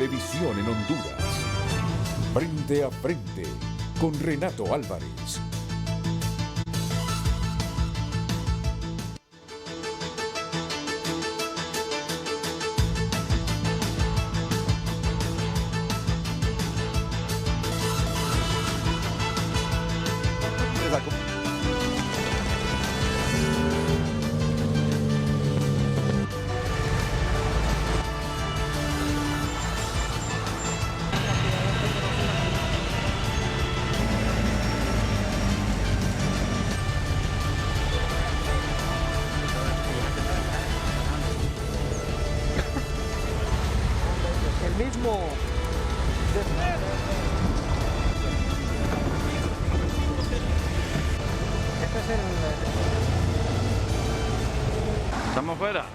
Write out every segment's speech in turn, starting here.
Televisión en Honduras. Frente a frente con Renato Álvarez. El mismo. Este es el. ¿Estamos fuera?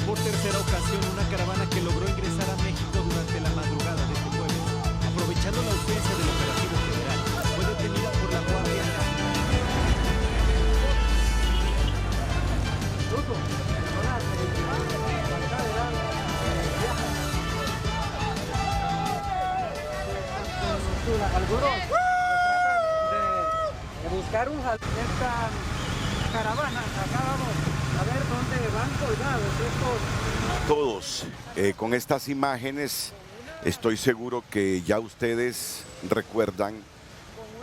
Por tercera ocasión, una caravana que logró ingresar a México durante la madrugada de este jueves, aprovechando la ausencia del operativo federal, fue detenida por la Guardia Nacional. Algunos tratan de buscar esta caravana. Acá vamos a ver dónde van colgados estos. Todos, con estas imágenes estoy seguro que ya ustedes recuerdan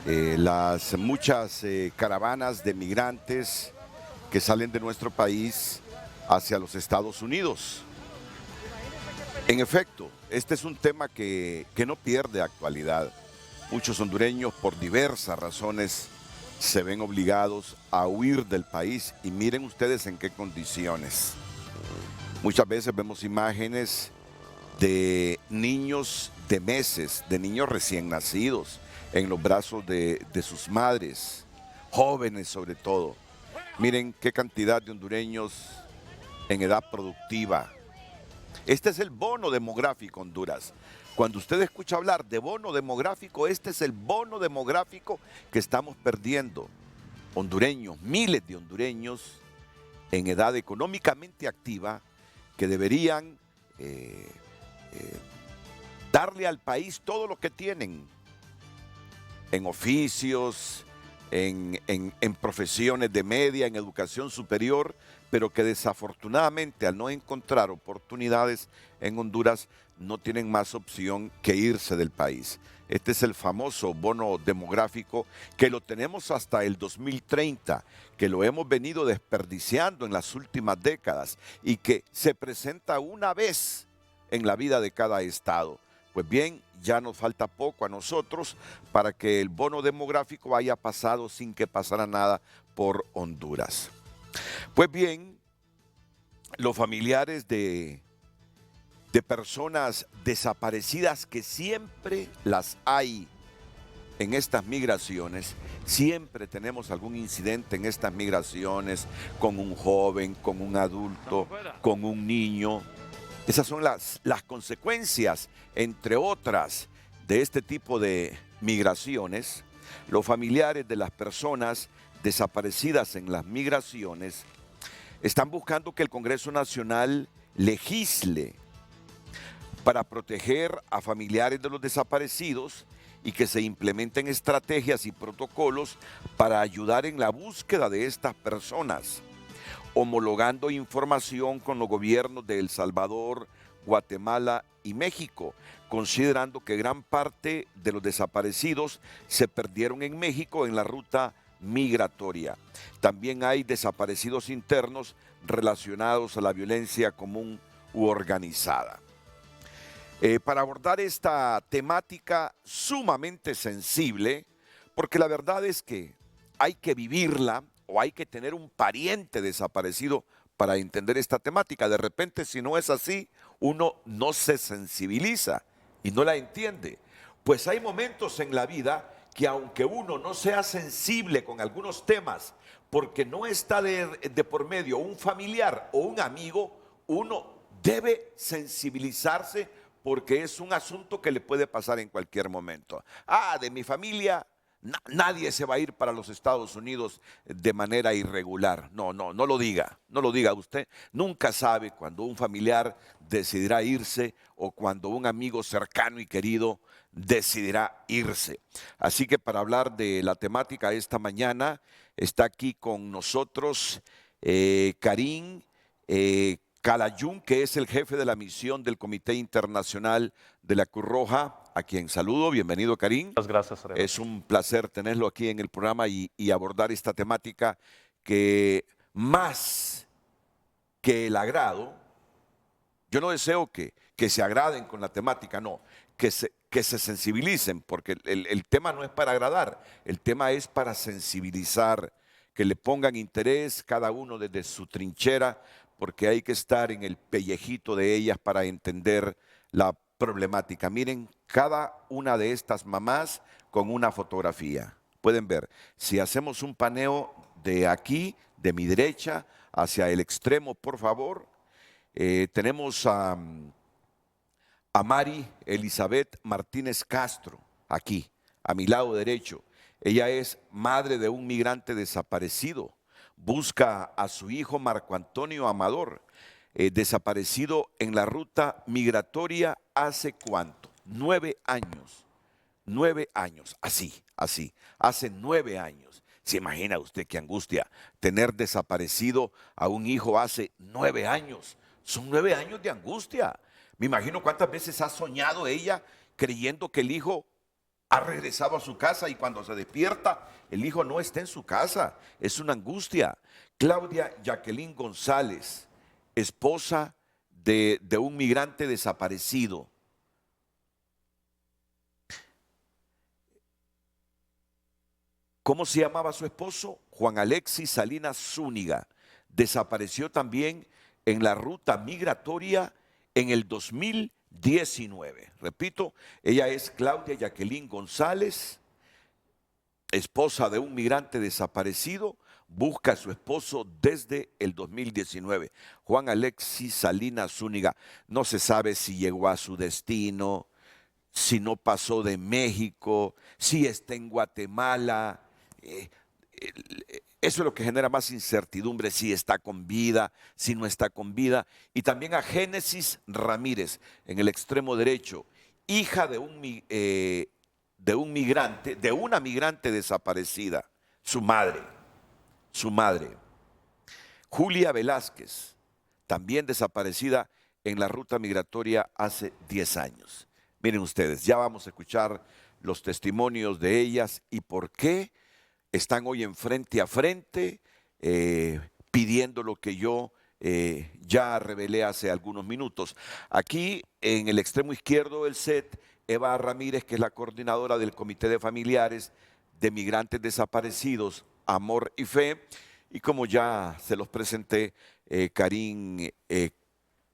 las muchas caravanas de migrantes que salen de nuestro país hacia los Estados Unidos. En efecto, este es un tema que no pierde actualidad. Muchos hondureños por diversas razones se ven obligados a huir del país y miren ustedes en qué condiciones. Muchas veces vemos imágenes de niños de meses, de niños recién nacidos en los brazos de sus madres, jóvenes sobre todo. Miren qué cantidad de hondureños en edad productiva. Este es el bono demográfico, Honduras. Cuando usted escucha hablar de bono demográfico, este es el bono demográfico que estamos perdiendo. Hondureños, miles de hondureños en edad económicamente activa que deberían darle al país todo lo que tienen en oficios, en profesiones de media, en educación superior, pero que desafortunadamente al no encontrar oportunidades en Honduras no tienen más opción que irse del país. Este es el famoso bono demográfico que lo tenemos hasta el 2030, que lo hemos venido desperdiciando en las últimas décadas y que se presenta una vez en la vida de cada estado. Pues bien, ya nos falta poco a nosotros para que el bono demográfico haya pasado sin que pasara nada por Honduras. Pues bien, los familiares de personas desaparecidas, que siempre las hay en estas migraciones, siempre tenemos algún incidente en estas migraciones con un joven, con un adulto, con un niño. Esas son las consecuencias, entre otras, de este tipo de migraciones. Los familiares de las personas desaparecidas en las migraciones están buscando que el Congreso Nacional legisle para proteger a familiares de los desaparecidos y que se implementen estrategias y protocolos para ayudar en la búsqueda de estas personas, homologando información con los gobiernos de El Salvador, Guatemala y México, considerando que gran parte de los desaparecidos se perdieron en México en la ruta migratoria. También hay desaparecidos internos relacionados a la violencia común u organizada. Para abordar esta temática sumamente sensible, porque la verdad es que hay que vivirla o hay que tener un pariente desaparecido para entender esta temática. De repente, si no es así, uno no se sensibiliza y no la entiende. Pues hay momentos en la vida que aunque uno no sea sensible con algunos temas, porque no está de por medio un familiar o un amigo, uno debe sensibilizarse porque es un asunto que le puede pasar en cualquier momento. Ah, de mi familia, nadie se va a ir para los Estados Unidos de manera irregular. No lo diga, no lo diga usted. Nunca sabe cuando un familiar decidirá irse o cuando un amigo cercano y querido decidirá irse. Así que para hablar de la temática esta mañana, está aquí con nosotros Karim Calayún, que es el jefe de la misión del Comité Internacional de la Cruz Roja, a quien saludo. Bienvenido, Karim. Muchas gracias, Renato. Es un placer tenerlo aquí en el programa y abordar esta temática que más que el agrado, yo no deseo que se agraden con la temática, no, que se sensibilicen, porque el tema no es para agradar, el tema es para sensibilizar, que le pongan interés cada uno desde su trinchera, porque hay que estar en el pellejito de ellas para entender la problemática. Miren, cada una de estas mamás con una fotografía. Pueden ver, si hacemos un paneo de aquí, de mi derecha, hacia el extremo, por favor, tenemos a Mari Elizabeth Martínez Castro, aquí, a mi lado derecho. Ella es madre de un migrante desaparecido. Busca a su hijo Marco Antonio Amador, desaparecido en la ruta migratoria hace ¿cuánto? 9 años. 9 años, así, hace 9 años. ¿Se imagina usted qué angustia tener desaparecido a un hijo hace 9 años? Son 9 años de angustia. Me imagino cuántas veces ha soñado ella creyendo que el hijo ha regresado a su casa y cuando se despierta, el hijo no está en su casa. Es una angustia. Claudia Jacqueline González, esposa de un migrante desaparecido. ¿Cómo se llamaba su esposo? Juan Alexis Salinas Zúñiga. Desapareció también en la ruta migratoria en el 2019. Repito, ella es Claudia Jacqueline González, esposa de un migrante desaparecido, busca a su esposo desde el 2019. Juan Alexis Salinas Zúñiga, no se sabe si llegó a su destino, si no pasó de México, si está en Guatemala. Eso es lo que genera más incertidumbre, si está con vida, si no está con vida. Y también a Génesis Ramírez, en el extremo derecho, hija de una migrante desaparecida, su madre. Julia Velázquez, también desaparecida en la ruta migratoria hace 10 años. Miren ustedes, ya vamos a escuchar los testimonios de ellas y por qué están hoy en frente a frente pidiendo lo que yo ya revelé hace algunos minutos. Aquí en el extremo izquierdo del set, Eva Ramírez, que es la coordinadora del Comité de Familiares de Migrantes Desaparecidos, Amor y Fe. Y como ya se los presenté, Karim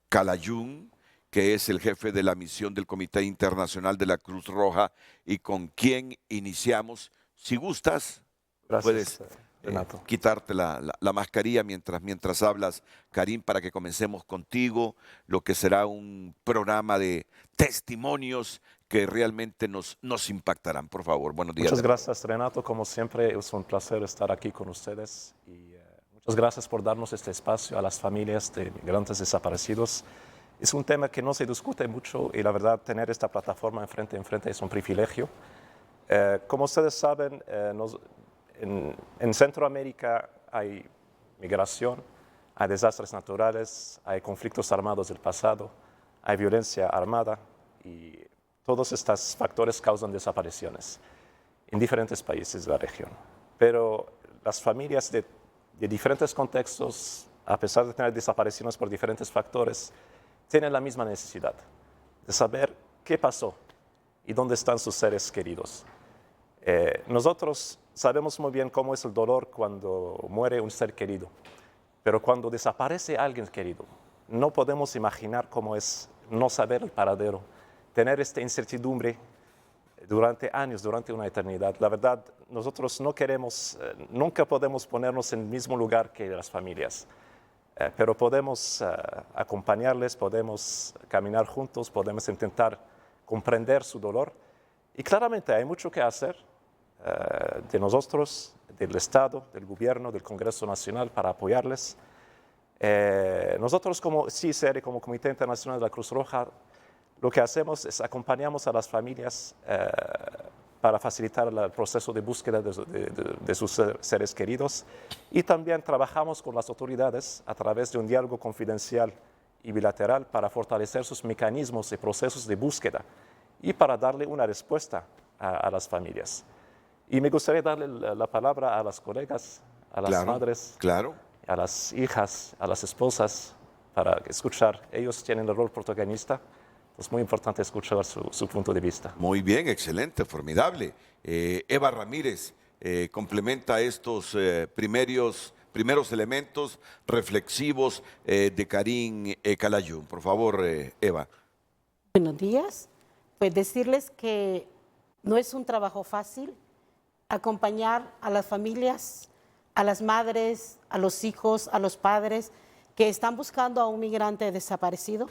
Calayún, que es el jefe de la misión del Comité Internacional de la Cruz Roja y con quien iniciamos. Si gustas, Gracias, puedes quitarte la mascarilla mientras hablas, Karim, para que comencemos contigo, lo que será un programa de testimonios que realmente nos impactarán. Por favor, buenos días. Muchas gracias, Renato. Como siempre, es un placer estar aquí con ustedes. Y muchas gracias por darnos este espacio a las familias de migrantes desaparecidos. Es un tema que no se discute mucho y la verdad, tener esta plataforma enfrente es un privilegio. Como ustedes saben, en Centroamérica hay migración, hay desastres naturales, hay conflictos armados del pasado, hay violencia armada y todos estos factores causan desapariciones en diferentes países de la región. Pero las familias de diferentes contextos, a pesar de tener desapariciones por diferentes factores, tienen la misma necesidad de saber qué pasó y dónde están sus seres queridos. Nosotros sabemos muy bien cómo es el dolor cuando muere un ser querido, pero cuando desaparece alguien querido, no podemos imaginar cómo es no saber el paradero, tener esta incertidumbre durante años, durante una eternidad. La verdad, nosotros no queremos, nunca podemos ponernos en el mismo lugar que las familias. pero podemos acompañarles, podemos caminar juntos, podemos intentar comprender su dolor. Y claramente hay mucho que hacer de nosotros, del Estado, del Gobierno, del Congreso Nacional para apoyarles. Nosotros como CICR, como Comité Internacional de la Cruz Roja, lo que hacemos es acompañamos a las familias para facilitar el proceso de búsqueda de sus seres queridos y también trabajamos con las autoridades a través de un diálogo confidencial y bilateral para fortalecer sus mecanismos y procesos de búsqueda y para darle una respuesta a las familias. Y me gustaría darle la palabra a las colegas, a las madres, a las hijas, a las esposas, para escuchar. Ellos tienen el rol protagonista. Es muy importante escuchar su punto de vista. Muy bien, excelente, formidable. Eva Ramírez complementa estos primeros elementos reflexivos de Karim Calayún. Por favor, Eva. Buenos días. Pues decirles que no es un trabajo fácil acompañar a las familias, a las madres, a los hijos, a los padres que están buscando a un migrante desaparecido.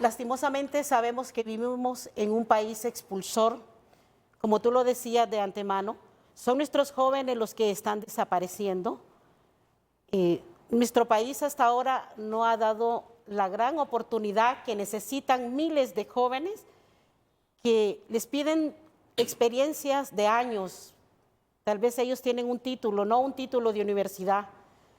Lastimosamente sabemos que vivimos en un país expulsor, como tú lo decías de antemano. Son nuestros jóvenes los que están desapareciendo. Nuestro país hasta ahora no ha dado la gran oportunidad que necesitan miles de jóvenes que les piden experiencias de años. Tal vez ellos tienen un título, no un título de universidad.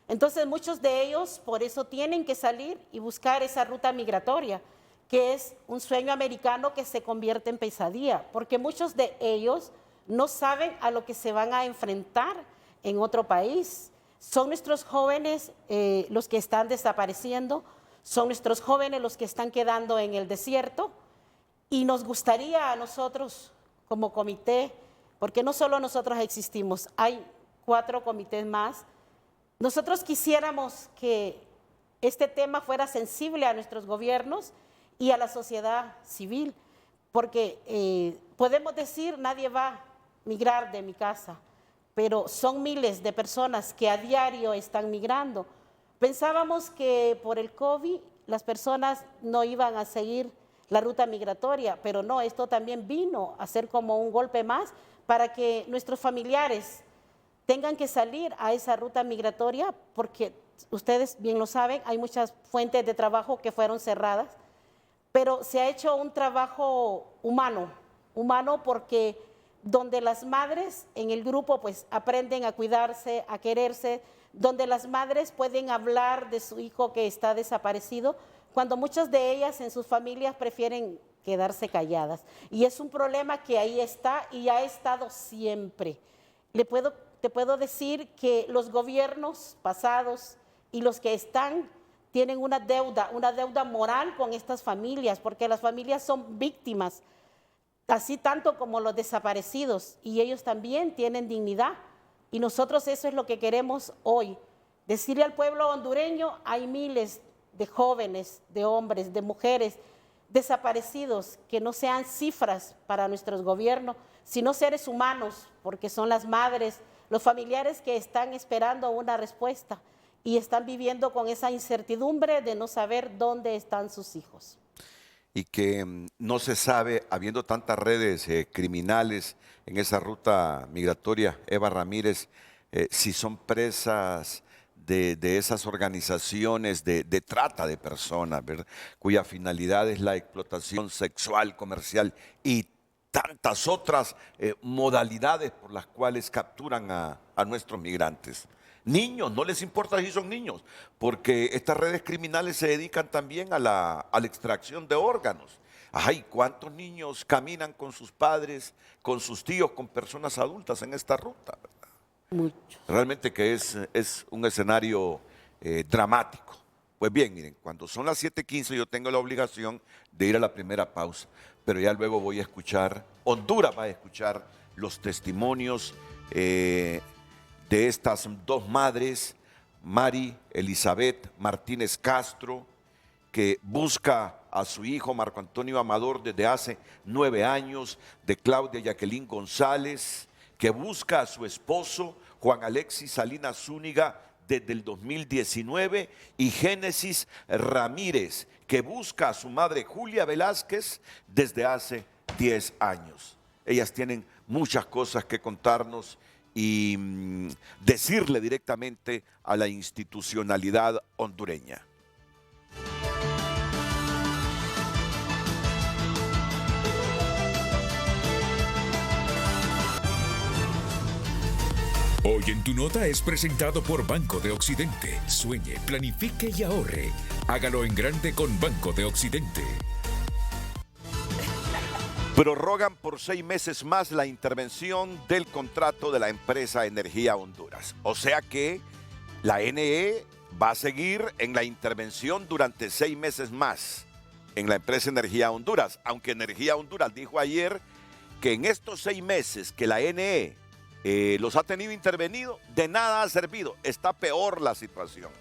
Entonces muchos de ellos por eso tienen que salir y buscar esa ruta migratoria, que es un sueño americano que se convierte en pesadilla, porque muchos de ellos no saben a lo que se van a enfrentar en otro país. Son nuestros jóvenes los que están desapareciendo, son nuestros jóvenes los que están quedando en el desierto, y nos gustaría a nosotros como comité, porque no solo nosotros existimos, hay 4 comités más, nosotros quisiéramos que este tema fuera sensible a nuestros gobiernos y a la sociedad civil, porque podemos decir nadie va a migrar de mi casa, pero son miles de personas que a diario están migrando. Pensábamos que por el COVID las personas no iban a seguir la ruta migratoria, pero no, esto también vino a ser como un golpe más para que nuestros familiares tengan que salir a esa ruta migratoria, porque ustedes bien lo saben, hay muchas fuentes de trabajo que fueron cerradas, pero se ha hecho un trabajo humano porque donde las madres en el grupo pues aprenden a cuidarse, a quererse, donde las madres pueden hablar de su hijo que está desaparecido, cuando muchas de ellas en sus familias prefieren quedarse calladas. Y es un problema que ahí está y ha estado siempre. Te puedo decir que los gobiernos pasados y los que están tienen una deuda moral con estas familias, porque las familias son víctimas, así tanto como los desaparecidos, y ellos también tienen dignidad. Y nosotros eso es lo que queremos hoy, decirle al pueblo hondureño: hay miles de jóvenes, de hombres, de mujeres desaparecidos, que no sean cifras para nuestros gobiernos, sino seres humanos, porque son las madres, los familiares que están esperando una respuesta y están viviendo con esa incertidumbre de no saber dónde están sus hijos. Y que no se sabe, habiendo tantas redes criminales en esa ruta migratoria, Eva Ramírez, si son presas de esas organizaciones de trata de personas, ¿verdad?, cuya finalidad es la explotación sexual, comercial y tantas otras modalidades por las cuales capturan a nuestros migrantes. Niños, no les importa si son niños, porque estas redes criminales se dedican también a la extracción de órganos. Ay, ¿cuántos niños caminan con sus padres, con sus tíos, con personas adultas en esta ruta? Muchos. Realmente que es un escenario dramático. Pues bien, miren, cuando son las 7:15 yo tengo la obligación de ir a la primera pausa, pero ya luego voy a escuchar, Honduras va a escuchar los testimonios de estas 2 madres, Mari Elizabeth Martínez Castro, que busca a su hijo Marco Antonio Amador desde hace 9 años, de Claudia Jacqueline González, que busca a su esposo Juan Alexis Salinas Zúñiga desde el 2019, y Génesis Ramírez, que busca a su madre Julia Velázquez desde hace 10 años. Ellas tienen muchas cosas que contarnos y decirle directamente a la institucionalidad hondureña. Hoy en Tu Nota es presentado por Banco de Occidente. Sueñe, planifique y ahorre. Hágalo en grande con Banco de Occidente. Prorrogan por 6 meses más la intervención del contrato de la empresa Energía Honduras. O sea que la NE va a seguir en la intervención durante 6 meses más en la empresa Energía Honduras. Aunque Energía Honduras dijo ayer que en estos 6 meses que la NE los ha tenido intervenido, de nada ha servido. Está peor la situación.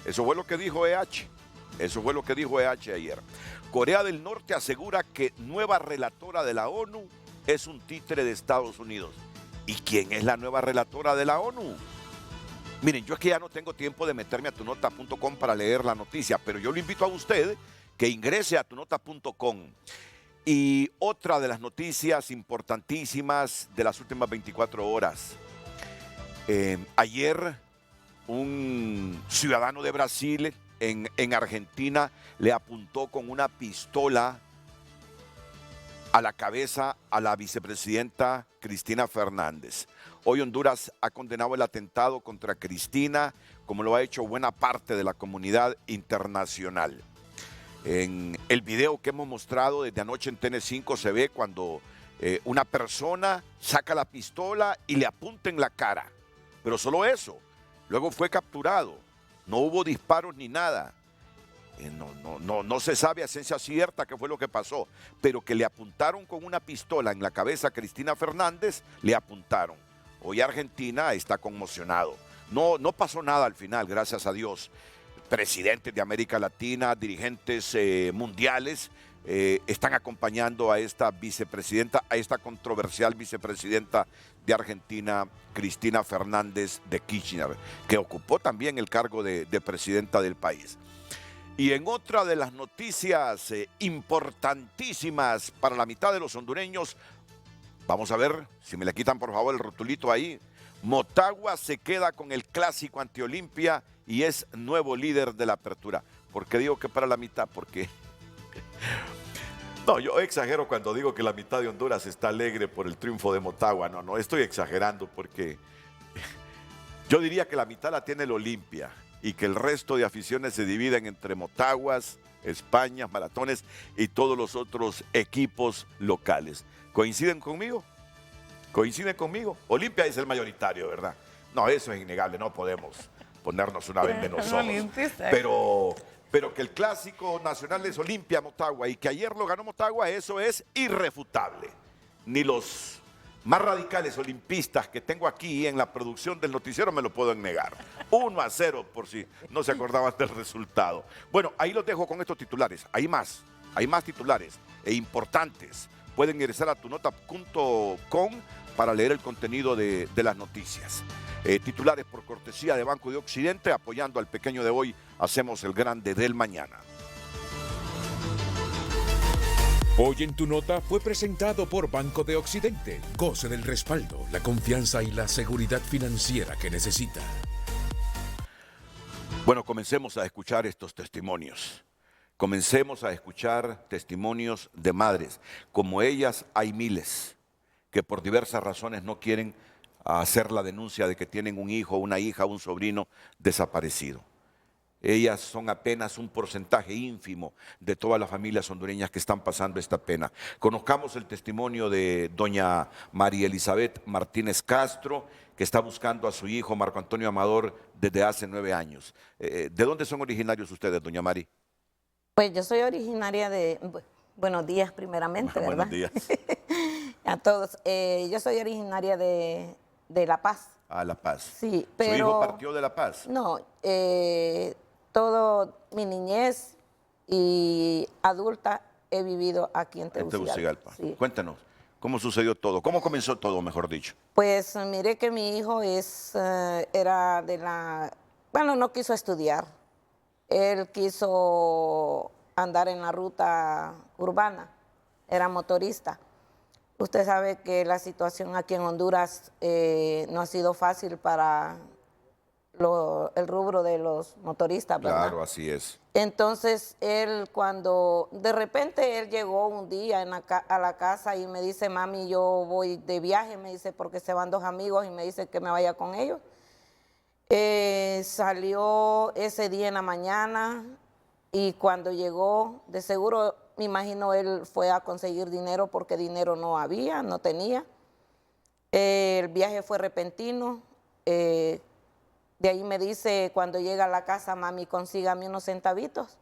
Eso fue lo que dijo EH. Eso fue lo que dijo EH ayer. Corea del Norte asegura que nueva relatora de la ONU es un títere de Estados Unidos. ¿Y quién es la nueva relatora de la ONU? Miren, yo es que ya no tengo tiempo de meterme a tunota.com para leer la noticia, pero yo le invito a usted que ingrese a tunota.com. Y otra de las noticias importantísimas de las últimas 24 horas. Ayer un ciudadano de Brasil en Argentina le apuntó con una pistola a la cabeza a la vicepresidenta Cristina Fernández. Hoy Honduras ha condenado el atentado contra Cristina, como lo ha hecho buena parte de la comunidad internacional. En el video que hemos mostrado desde anoche en TN5 se ve cuando una persona saca la pistola y le apunta en la cara. Pero solo eso. Luego fue capturado. No hubo disparos ni nada. No se sabe a ciencia cierta qué fue lo que pasó. Pero que le apuntaron con una pistola en la cabeza a Cristina Fernández, le apuntaron. Hoy Argentina está conmocionado. No pasó nada al final, gracias a Dios. Presidentes de América Latina, dirigentes mundiales, están acompañando a esta vicepresidenta, a esta controversial vicepresidenta de Argentina, Cristina Fernández de Kirchner, que ocupó también el cargo de presidenta del país. Y en otra de las noticias importantísimas para la mitad de los hondureños, vamos a ver si me le quitan por favor el rotulito ahí. Motagua se queda con el clásico ante Olimpia y es nuevo líder de la apertura. ¿Por qué digo que para la mitad? Porque no, yo exagero cuando digo que la mitad de Honduras está alegre por el triunfo de Motagua. No estoy exagerando, porque yo diría que la mitad la tiene el Olimpia y que el resto de aficiones se dividen entre Motaguas, España, Maratones y todos los otros equipos locales. ¿Coinciden conmigo? ¿Coinciden conmigo? Olimpia es el mayoritario, ¿verdad? No, eso es innegable, no podemos ponernos una venda en los ojos. Pero que el clásico nacional es Olimpia Motagua y que ayer lo ganó Motagua, eso es irrefutable. Ni los más radicales olimpistas que tengo aquí en la producción del noticiero me lo pueden negar. 1-0 por si no se acordaban del resultado. Bueno, ahí los dejo con estos titulares. Hay más titulares e importantes. Pueden ingresar a tunota.com para leer el contenido de las noticias. Titulares por cortesía de Banco de Occidente, apoyando al pequeño de hoy, hacemos el grande del mañana. Hoy en Tu Nota fue presentado por Banco de Occidente. Goce del respaldo, la confianza y la seguridad financiera que necesita. Bueno, comencemos a escuchar estos testimonios. Comencemos a escuchar testimonios de madres. Como ellas hay miles que por diversas razones no quieren hacer la denuncia de que tienen un hijo, una hija, un sobrino desaparecido. Ellas son apenas un porcentaje ínfimo de todas las familias hondureñas que están pasando esta pena. Conozcamos el testimonio de doña María Elizabeth Martínez Castro, que está buscando a su hijo Marco Antonio Amador desde hace 9 años. ¿De dónde son originarios ustedes, doña Mari? Pues yo soy originaria de... Buenos días primeramente, ¿verdad? Buenos días. A todos. Yo soy originaria de La Paz. Ah, La Paz. Sí, pero... ¿Su hijo partió de La Paz? No, toda mi niñez y adulta he vivido aquí en Tegucigalpa. Sí. Cuéntanos, ¿cómo sucedió todo? ¿Cómo comenzó todo, mejor dicho? Pues mire que mi hijo era de la bueno, no quiso estudiar. Él quiso andar en la ruta urbana, era motorista. Usted sabe que la situación aquí en Honduras no ha sido fácil para el rubro de los motoristas, ¿verdad? Claro, así es. Entonces, él cuando, de repente él llegó un día a la casa y me dice, mami, yo voy de viaje, me dice, porque se van 2 amigos y me dice que me vaya con ellos. Salió ese día en la mañana y cuando llegó, de seguro, me imagino él fue a conseguir dinero porque dinero no había, no tenía. El viaje fue repentino. De ahí me dice, cuando llega a la casa, mami, consígame unos centavitos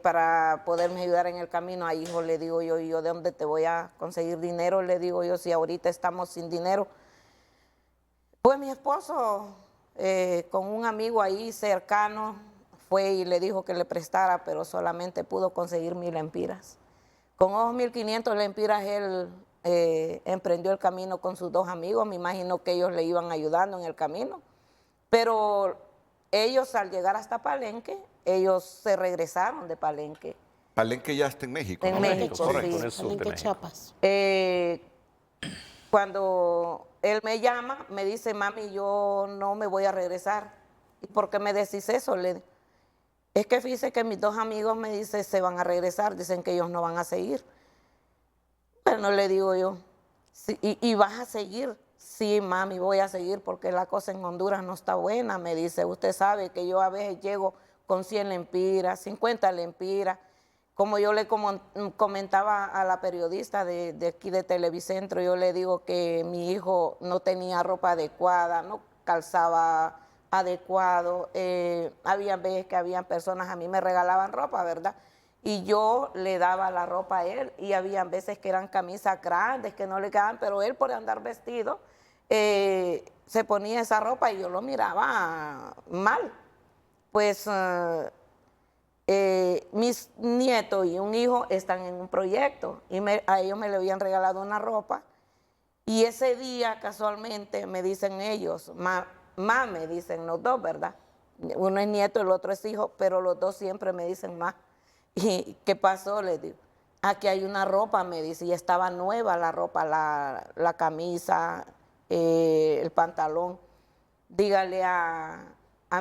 para poderme ayudar en el camino. Ay, hijo, le digo yo, ¿y yo de dónde te voy a conseguir dinero? Le digo yo, si ahorita estamos sin dinero. Pues mi esposo, con un amigo ahí cercano, fue y le dijo que le prestara, pero solamente pudo conseguir 1000 lempiras. Con esos 1500 lempiras él emprendió el camino con sus 2 amigos. Me imagino que ellos le iban ayudando en el camino. Pero ellos al llegar hasta Palenque, ellos se regresaron de Palenque. Palenque ya está en México. En ¿no? México, correcto. sí. En el sur de Palenque, México. Chiapas. Cuando él me llama, me dice, mami, yo no me voy a regresar. ¿Y por qué me decís eso? Es que fíjese que mis 2 amigos me dicen, se van a regresar, dicen que ellos no van a seguir. Bueno, le digo yo, sí, ¿y vas a seguir? Sí, mami, voy a seguir porque la cosa en Honduras no está buena. Me dice, usted sabe que yo a veces llego con 100 lempiras, 50 lempiras. Como yo le comentaba a la periodista de aquí de Televicentro, yo le digo que mi hijo no tenía ropa adecuada, no calzaba adecuado. Había veces que habían personas, a mí me regalaban ropa, ¿verdad? Y yo le daba la ropa a él y había veces que eran camisas grandes que no le quedaban, pero él por andar vestido se ponía esa ropa y yo lo miraba mal. Pues mis nietos y un hijo están en un proyecto y a ellos me le habían regalado una ropa y ese día casualmente me dicen ellos, me dicen los 2, ¿verdad? Uno es nieto, el otro es hijo, pero los 2 siempre me dicen ma. ¿Y qué pasó? Les digo, aquí hay una ropa, me dice, y estaba nueva la ropa, la camisa, el pantalón. Dígale a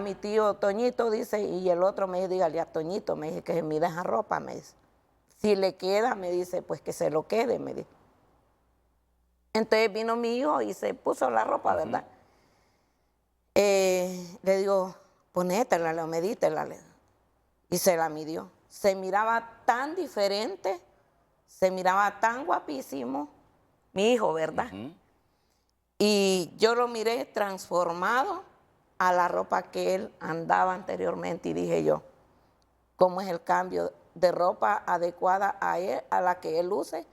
mi tío Toñito, dice, y el otro me dice, dígale a Toñito, me dice que se mida esa ropa, me dice. Si le queda, me dice, pues que se lo quede, me dice. Entonces vino mi hijo y se puso la ropa, ¿verdad? Le digo, ponétela, medítela, y se la midió. Se miraba tan diferente, se miraba tan guapísimo, mi hijo, ¿verdad? Y yo lo miré transformado a la ropa que él andaba anteriormente y dije yo, ¿cómo es el cambio de ropa adecuada a él, a la que él use,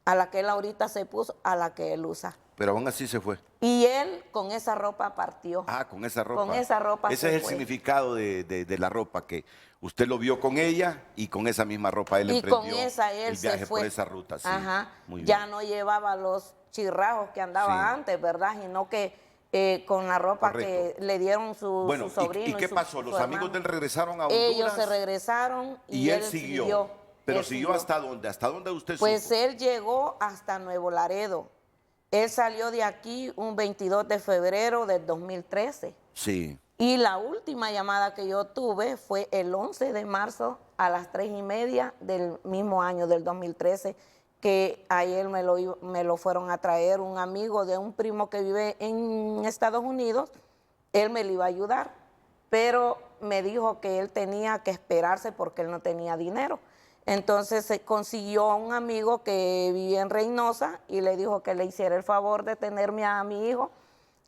a la que él ahorita se puso, a la que él usa? Pero aún así se fue. Y él con esa ropa partió. Ah, con esa ropa. Con esa ropa Ese se es el fue. significado de la ropa, que usted lo vio con ella y con esa misma ropa él emprendió con esa él el viaje se fue por esa ruta. Sí, ajá. muy bien. Ya no llevaba los chirrajos que andaba Sí. antes, ¿verdad? Sino que con la ropa Correcto. que le dieron Bueno, su sobrino. ¿y qué pasó? ¿Los amigos de él regresaron a Honduras? Ellos se regresaron y él siguió. ¿Pero Él siguió hasta dónde? ¿Hasta dónde usted Pues supo? él llegó hasta Nuevo Laredo. Él salió de aquí un 22 de febrero del 2013. Sí. Y la última llamada que yo tuve fue el 11 de marzo a las 3:30 del mismo año, del 2013, que a él me lo fueron a traer un amigo de un primo que vive en Estados Unidos. Él me lo iba a ayudar, pero me dijo que él tenía que esperarse porque él no tenía dinero. Entonces se consiguió a un amigo que vivía en Reynosa y le dijo que le hiciera el favor de tenerme a mi hijo,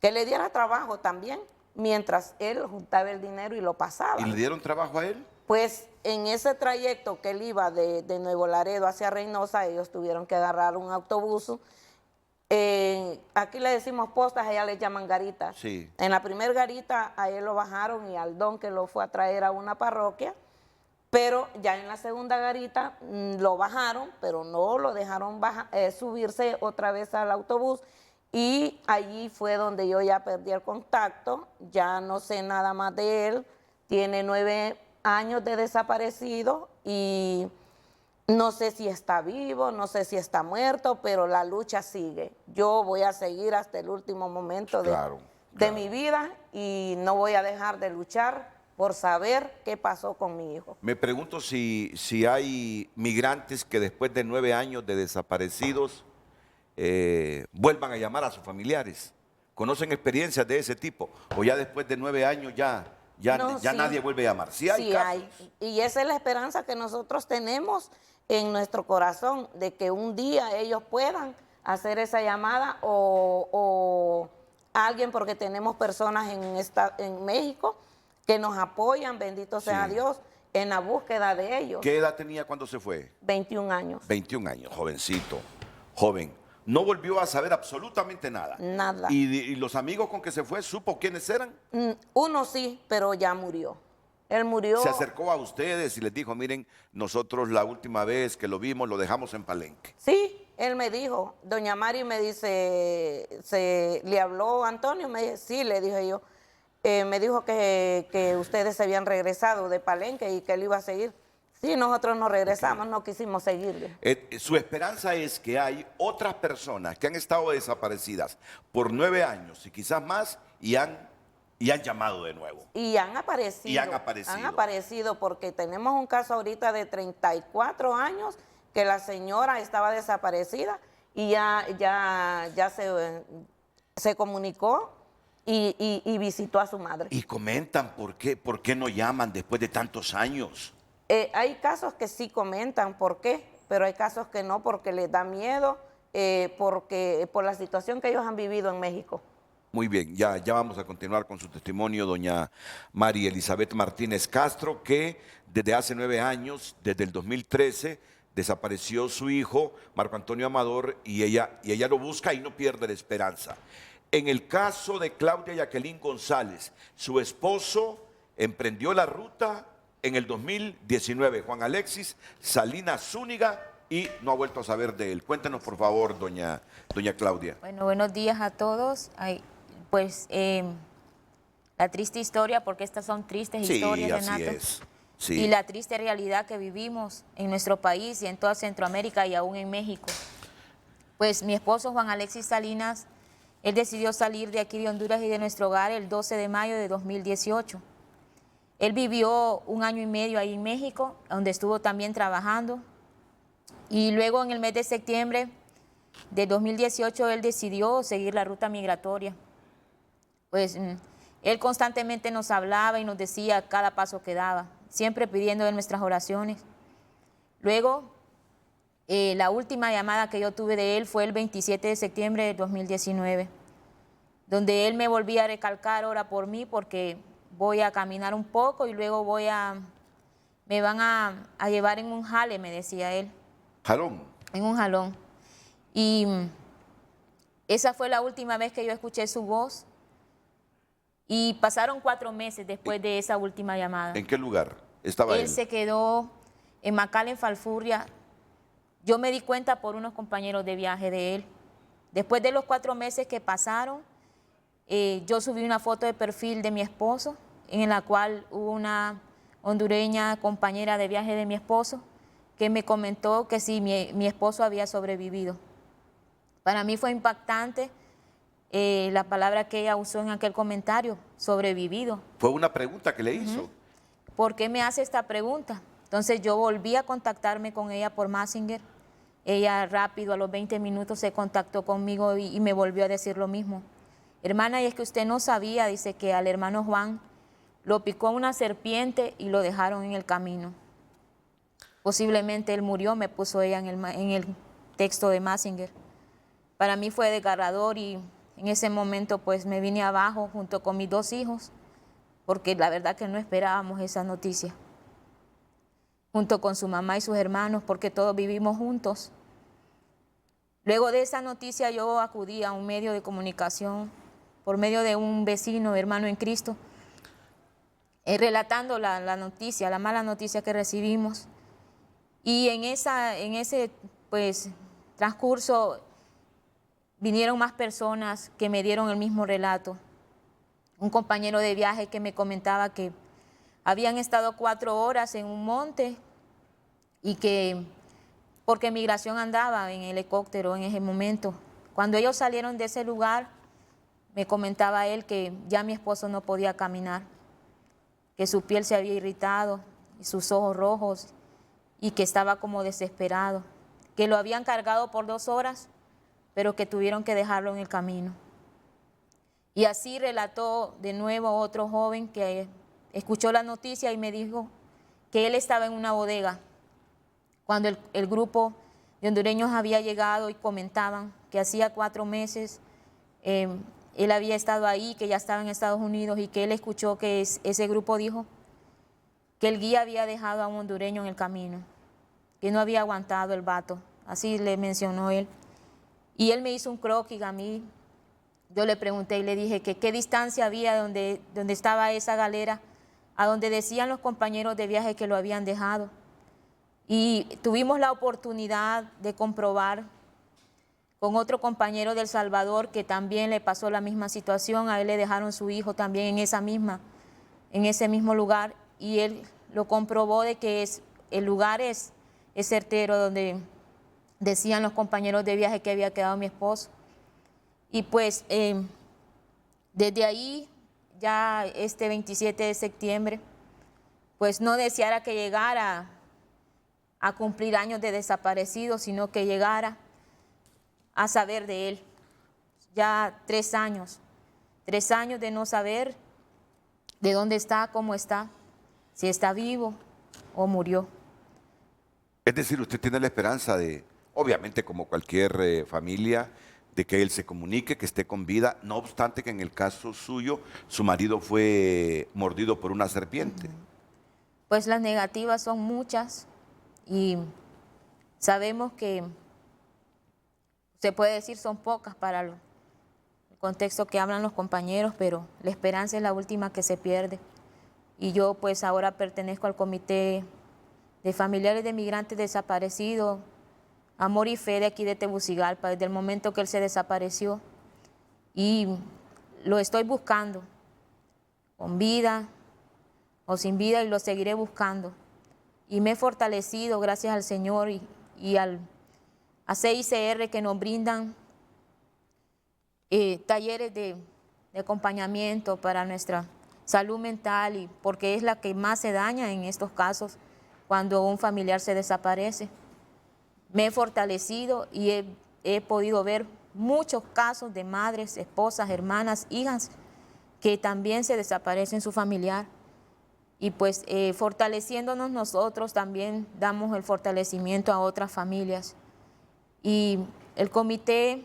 que le diera trabajo también, mientras él juntaba el dinero y lo pasaba. ¿Y le dieron trabajo a él? Pues en ese trayecto que él iba de Nuevo Laredo hacia Reynosa, ellos tuvieron que agarrar un autobús. Aquí le decimos postas, allá le llaman garitas. Sí. En la primera garita a él lo bajaron y al don que lo fue a traer a una parroquia, pero ya en la segunda garita lo bajaron, pero no lo dejaron subirse otra vez al autobús Y allí fue donde yo ya perdí el contacto, ya no sé nada más de él. Tiene 9 años de desaparecido y no sé si está vivo, no sé si está muerto, pero la lucha sigue. Yo voy a seguir hasta el último momento de mi vida y no voy a dejar de luchar por saber qué pasó con mi hijo. Me pregunto si hay migrantes que después de 9 años de desaparecidos vuelvan a llamar a sus familiares. ¿Conocen experiencias de ese tipo? ¿O ya después de 9 años ya Sí. nadie vuelve a llamar? Sí hay casos. Y esa es la esperanza que nosotros tenemos en nuestro corazón, de que un día ellos puedan hacer esa llamada o alguien, porque tenemos personas en México que nos apoyan, bendito sea Sí. Dios, en la búsqueda de ellos. ¿Qué edad tenía cuando se fue? 21 años. 21 años, jovencito, joven. No volvió a saber absolutamente nada. Nada. ¿Y los amigos con que se fue, supo quiénes eran? Uno sí, pero ya murió. Él murió. Se acercó a ustedes y les dijo, miren, nosotros la última vez que lo vimos lo dejamos en Palenque. Sí, él me dijo, doña Mari me dice, ¿le habló Antonio? Me dice, sí, le dije yo. Me dijo que ustedes se habían regresado de Palenque y que él iba a seguir. Sí, nosotros nos regresamos, no quisimos seguirle. Su esperanza es que hay otras personas que han estado desaparecidas por 9 años y quizás más y han llamado de nuevo. Y han aparecido. Y han aparecido. Han aparecido porque tenemos un caso ahorita de 34 años que la señora estaba desaparecida y ya se comunicó y visitó a su madre. Y comentan por qué no llaman después de tantos años. Hay casos que sí comentan por qué, pero hay casos que no porque les da miedo, por la situación que ellos han vivido en México. Muy bien, ya vamos a continuar con su testimonio, doña María Elizabeth Martínez Castro, que desde hace 9 años, desde el 2013, desapareció su hijo, Marco Antonio Amador, y ella lo busca y no pierde la esperanza. En el caso de Claudia Jacqueline González, su esposo emprendió la ruta en el 2019, Juan Alexis Salinas Zúñiga, y no ha vuelto a saber de él. Cuéntenos, por favor, doña Claudia. Bueno, buenos días a todos. La triste historia, porque estas son tristes historias, así Renato. es. Sí. Y la triste realidad que vivimos en nuestro país y en toda Centroamérica y aún en México. Pues mi esposo Juan Alexis Salinas, él decidió salir de aquí de Honduras y de nuestro hogar el 12 de mayo de 2018. Él vivió 1 año y medio ahí en México, donde estuvo también trabajando. Y luego en el mes de septiembre de 2018 él decidió seguir la ruta migratoria. Pues él constantemente nos hablaba y nos decía cada paso que daba, siempre pidiendo de nuestras oraciones. Luego, la última llamada que yo tuve de él fue el 27 de septiembre de 2019, donde él me volvía a recalcar, ora por mí, porque voy a caminar un poco y luego me van a llevar en un jale, me decía él. ¿Jalón? En un jalón. Y esa fue la última vez que yo escuché su voz. Y pasaron 4 meses después de esa última llamada. ¿En qué lugar estaba él? Él se quedó en Macal, en Falfurria. Yo me di cuenta por unos compañeros de viaje de él. Después de los 4 meses que pasaron, yo subí una foto de perfil de mi esposo, en la cual hubo una hondureña compañera de viaje de mi esposo que me comentó que sí, mi esposo había sobrevivido. Para mí fue impactante la palabra que ella usó en aquel comentario, sobrevivido. Fue una pregunta que le hizo. ¿Por qué me hace esta pregunta? Entonces yo volví a contactarme con ella por Messenger. Ella rápido, a los 20 minutos, se contactó conmigo y me volvió a decir lo mismo. Hermana, y es que usted no sabía, dice, que al hermano Juan lo picó una serpiente y lo dejaron en el camino. Posiblemente él murió, me puso ella en el texto de Messenger. Para mí fue desgarrador y en ese momento pues me vine abajo junto con mis 2 hijos, porque la verdad que no esperábamos esa noticia. Junto con su mamá y sus hermanos, porque todos vivimos juntos. Luego de esa noticia yo acudí a un medio de comunicación por medio de un vecino, hermano en Cristo, relatando la noticia, la mala noticia que recibimos. Y en ese pues, transcurso vinieron más personas que me dieron el mismo relato. Un compañero de viaje que me comentaba que habían estado 4 horas en un monte y que porque migración andaba en helicóptero en ese momento. Cuando ellos salieron de ese lugar, me comentaba él que ya mi esposo no podía caminar, que su piel se había irritado y sus ojos rojos y que estaba como desesperado, que lo habían cargado por 2 horas, pero que tuvieron que dejarlo en el camino. Y así relató de nuevo otro joven que escuchó la noticia y me dijo que él estaba en una bodega cuando el grupo de hondureños había llegado y comentaban que hacía 4 meses él había estado ahí, que ya estaba en Estados Unidos y que él escuchó que ese grupo dijo que el guía había dejado a un hondureño en el camino, que no había aguantado el vato, así le mencionó él. Y él me hizo un croquis a mí. Yo le pregunté y le dije que qué distancia había donde estaba esa galera, a donde decían los compañeros de viaje que lo habían dejado. Y tuvimos la oportunidad de comprobar con otro compañero de El Salvador que también le pasó la misma situación. A él le dejaron su hijo también en ese mismo lugar, y él lo comprobó de que el lugar es certero donde decían los compañeros de viaje que había quedado mi esposo. Y pues desde ahí, ya este 27 de septiembre, pues no deseara que llegara a cumplir años de desaparecido, sino que llegara a saber de él. Ya 3 años de no saber de dónde está, cómo está, si está vivo o murió. Es decir, usted tiene la esperanza de, obviamente como cualquier familia, de que él se comunique, que esté con vida, no obstante que en el caso suyo, su marido fue mordido por una serpiente. Pues las negativas son muchas y sabemos que se puede decir son pocas para el contexto que hablan los compañeros, pero la esperanza es la última que se pierde. Y yo pues ahora pertenezco al Comité de Familiares de Migrantes Desaparecidos, Amor y Fe de aquí de Tegucigalpa, desde el momento que él se desapareció. Y lo estoy buscando, con vida o sin vida, y lo seguiré buscando. Y me he fortalecido gracias al Señor y a CICR, que nos brindan talleres de acompañamiento para nuestra salud mental, y porque es la que más se daña en estos casos cuando un familiar se desaparece. Me he fortalecido y he podido ver muchos casos de madres, esposas, hermanas, hijas que también se desaparecen su familiar. Y pues fortaleciéndonos nosotros también damos el fortalecimiento a otras familias. Y el comité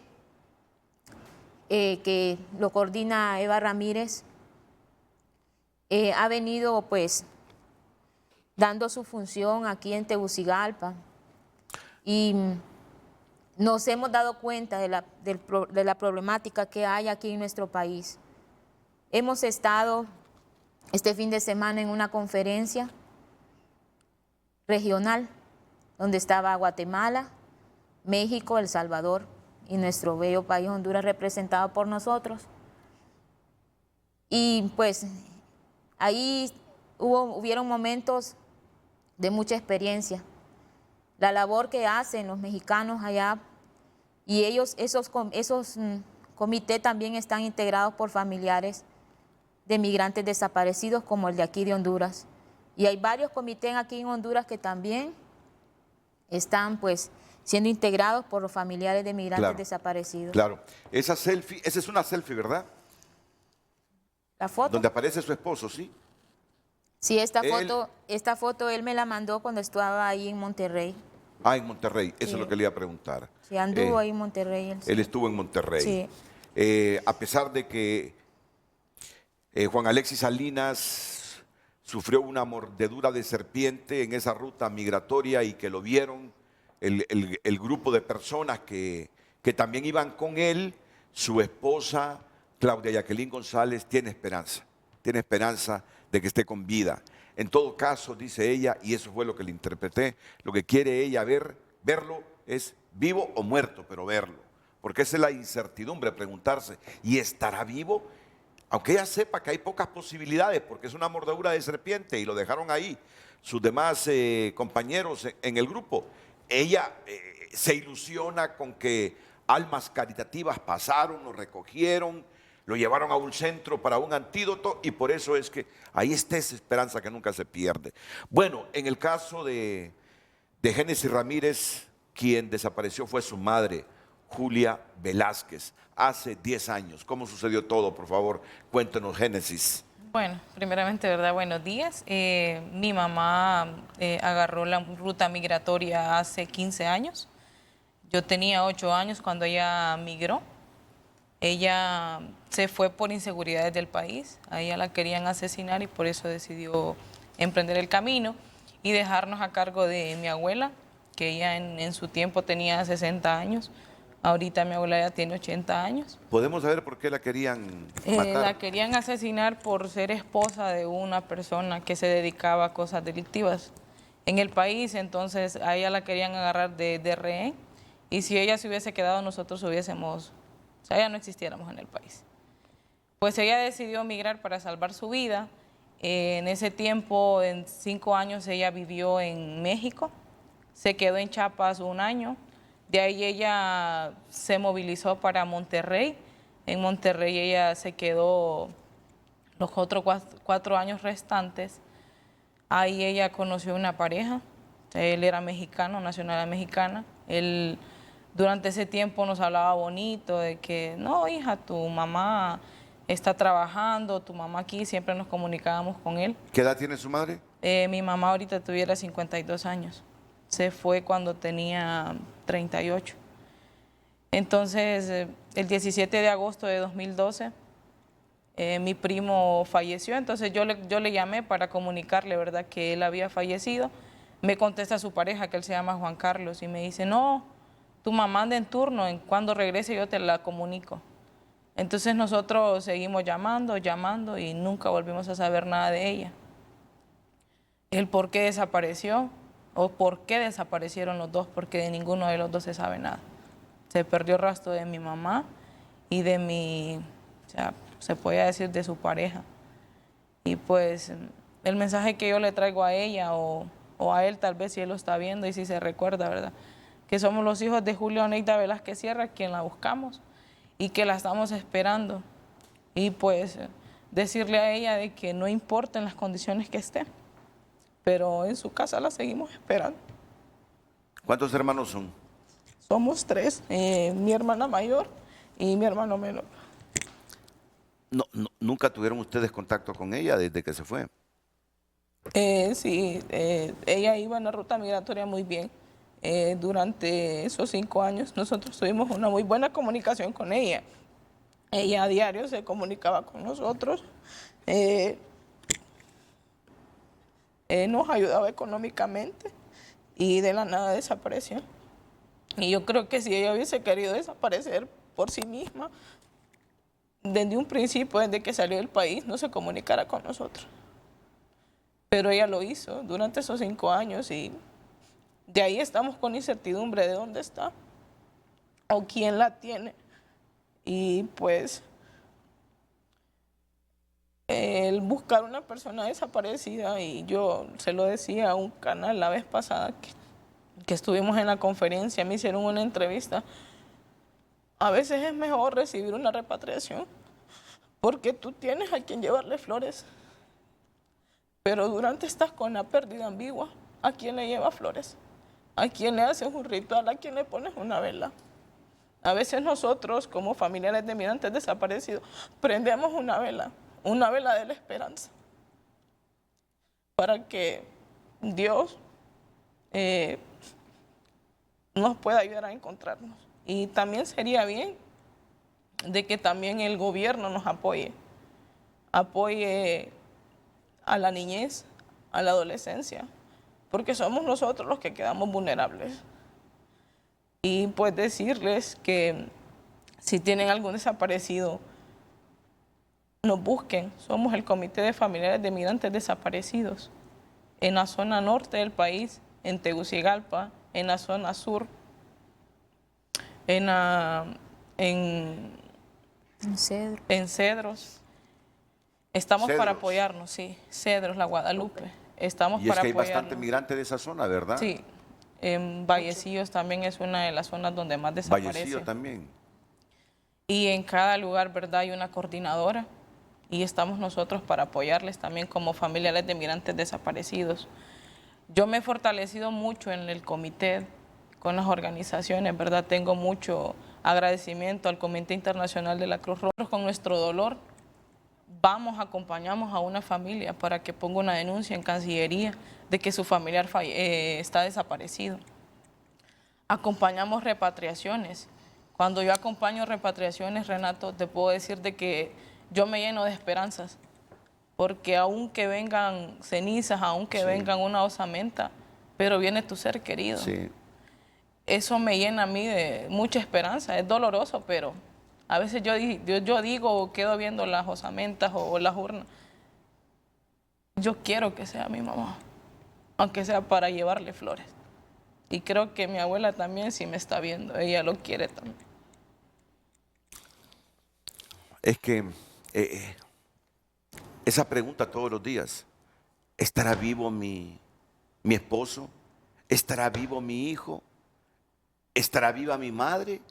que lo coordina Eva Ramírez ha venido pues dando su función aquí en Tegucigalpa. Y nos hemos dado cuenta de la problemática que hay aquí en nuestro país. Hemos estado este fin de semana en una conferencia regional donde estaba Guatemala, México, El Salvador y nuestro bello país Honduras, representado por nosotros. Y pues ahí hubieron momentos de mucha experiencia. La labor que hacen los mexicanos allá, y esos comités también están integrados por familiares de migrantes desaparecidos, como el de aquí de Honduras. Y hay varios comités aquí en Honduras que también están pues siendo integrados por los familiares de migrantes desaparecidos. Claro. Esa selfie, esa es una selfie, ¿verdad? La foto. Donde aparece su esposo, ¿sí? Sí, esta foto él me la mandó cuando estaba ahí en Monterrey. Ah, en Monterrey, eso Sí. es lo que le iba a preguntar. Sí, anduvo ahí en Monterrey. Él estuvo en Monterrey. Sí. A pesar de que Juan Alexis Salinas sufrió una mordedura de serpiente en esa ruta migratoria y que lo vieron el grupo de personas que también iban con él, su esposa Claudia Jacqueline González tiene esperanza de que esté con vida. En todo caso, dice ella, y eso fue lo que le interpreté, lo que quiere ella verlo es vivo o muerto, pero verlo. porque esa es la incertidumbre, preguntarse, ¿y estará vivo? Aunque ella sepa que hay pocas posibilidades, porque es una mordedura de serpiente y lo dejaron ahí sus demás compañeros en el grupo, ella se ilusiona con que almas caritativas pasaron, lo recogieron, lo llevaron a un centro para un antídoto y por eso es que ahí está esa esperanza que nunca se pierde. Bueno, en el caso de Génesis Ramírez, quien desapareció fue su madre, Julia Velázquez, hace 10 años. ¿Cómo sucedió todo? Por favor, cuéntenos, Génesis. Bueno, primeramente, ¿verdad? Buenos días. Mi mamá agarró la ruta migratoria hace 15 años. Yo tenía 8 años cuando ella migró. Ella se fue por inseguridades del país. A ella la querían asesinar y por eso decidió emprender el camino y dejarnos a cargo de mi abuela, que ella en su tiempo tenía 60 años. Ahorita mi abuela ya tiene 80 años. ¿Podemos saber por qué la querían matar? La querían asesinar por ser esposa de una persona que se dedicaba a cosas delictivas en el país. Entonces a ella la querían agarrar de rehén. Y si ella se hubiese quedado, nosotros hubiésemos, o sea, ya no existiéramos en el país. Pues ella decidió migrar para salvar su vida. En ese tiempo, en 5 años, ella vivió en México. Se quedó en Chiapas 1 año. De ahí ella se movilizó para Monterrey. En Monterrey ella se quedó los otros 4 años restantes. Ahí ella conoció una pareja. Él era mexicano, nacionalidad mexicana. Él durante ese tiempo nos hablaba bonito de que, no, hija, tu mamá está trabajando, tu mamá aquí, siempre nos comunicábamos con él. ¿Qué edad tiene su madre? Mi mamá ahorita tuviera 52 años. Se fue cuando tenía 38. Entonces, el 17 de agosto de 2012, mi primo falleció. Entonces, yo le llamé para comunicarle, ¿verdad?, que él había fallecido. Me contesta su pareja, que él se llama Juan Carlos, y me dice, no, tu mamá anda en turno, cuando regrese yo te la comunico. Entonces, nosotros seguimos llamando y nunca volvimos a saber nada de ella. El por qué desapareció, o por qué desaparecieron los dos, porque de ninguno de los dos se sabe nada. Se perdió rastro de mi mamá y de o sea, se puede decir de su pareja. Y pues el mensaje que yo le traigo a ella o a él, tal vez si él lo está viendo y si se recuerda, ¿verdad?, que somos los hijos de Julia Oneida Velázquez Sierra, quien la buscamos y que la estamos esperando. Y pues decirle a ella de que no importen las condiciones que esté, pero en su casa la seguimos esperando. ¿Cuántos hermanos son? Somos 3, mi hermana mayor y mi hermano menor. ¿Nunca tuvieron ustedes contacto con ella desde que se fue? Sí, ella iba en la ruta migratoria muy bien. Durante esos 5 años nosotros tuvimos una muy buena comunicación con ella. Ella a diario se comunicaba con nosotros. Nos ayudaba económicamente y de la nada desapareció. Y yo creo que si ella hubiese querido desaparecer por sí misma, desde un principio, desde que salió del país, no se comunicara con nosotros. Pero ella lo hizo durante esos 5 años y de ahí estamos con incertidumbre de dónde está o quién la tiene. Y pues el buscar una persona desaparecida, y yo se lo decía a un canal la vez pasada que estuvimos en la conferencia, me hicieron una entrevista. A veces es mejor recibir una repatriación porque tú tienes a quien llevarle flores, pero durante estás con la pérdida ambigua, ¿a quién le lleva flores? ¿A quién le haces un ritual? ¿A quién le pones una vela? A veces nosotros, como familiares de migrantes desaparecidos, prendemos una vela de la esperanza, para que Dios nos pueda ayudar a encontrarnos. Y también sería bien de que también el gobierno nos apoye a la niñez, a la adolescencia, porque somos nosotros los que quedamos vulnerables. Y pues decirles que si tienen algún desaparecido, nos busquen. Somos el Comité de Familiares de Migrantes Desaparecidos en la zona norte del país, en Tegucigalpa, en la zona sur, en la en Cedro. en Cedros. Estamos para Cedros. apoyarnos, sí. Cedros, la Guadalupe. Estamos Y es para que hay apoyarnos. bastante migrante de esa zona, ¿verdad? Sí. En Vallecillos también es una de las zonas donde más desaparece. Vallecillo también. Y en cada lugar, ¿verdad? Hay una coordinadora y estamos nosotros para apoyarles también como familiares de migrantes desaparecidos. Yo me he fortalecido mucho en el comité con las organizaciones, ¿verdad? Tengo mucho agradecimiento al Comité Internacional de la Cruz Roja. Con nuestro dolor vamos, acompañamos a una familia para que ponga una denuncia en Cancillería de que su familiar está desaparecido. Acompañamos repatriaciones. Cuando yo acompaño repatriaciones, Renato, te puedo decir de que yo me lleno de esperanzas, porque aunque vengan cenizas, aunque vengan una osamenta, pero viene tu ser querido. Sí. Eso me llena a mí de mucha esperanza. Es doloroso, pero a veces yo digo o quedo viendo las osamentas o las urnas. Yo quiero que sea mi mamá, aunque sea para llevarle flores. Y creo que mi abuela también, si me está viendo, ella lo quiere también. Es que esa pregunta todos los días, ¿estará vivo mi esposo? ¿Estará vivo mi hijo? ¿Estará viva mi madre?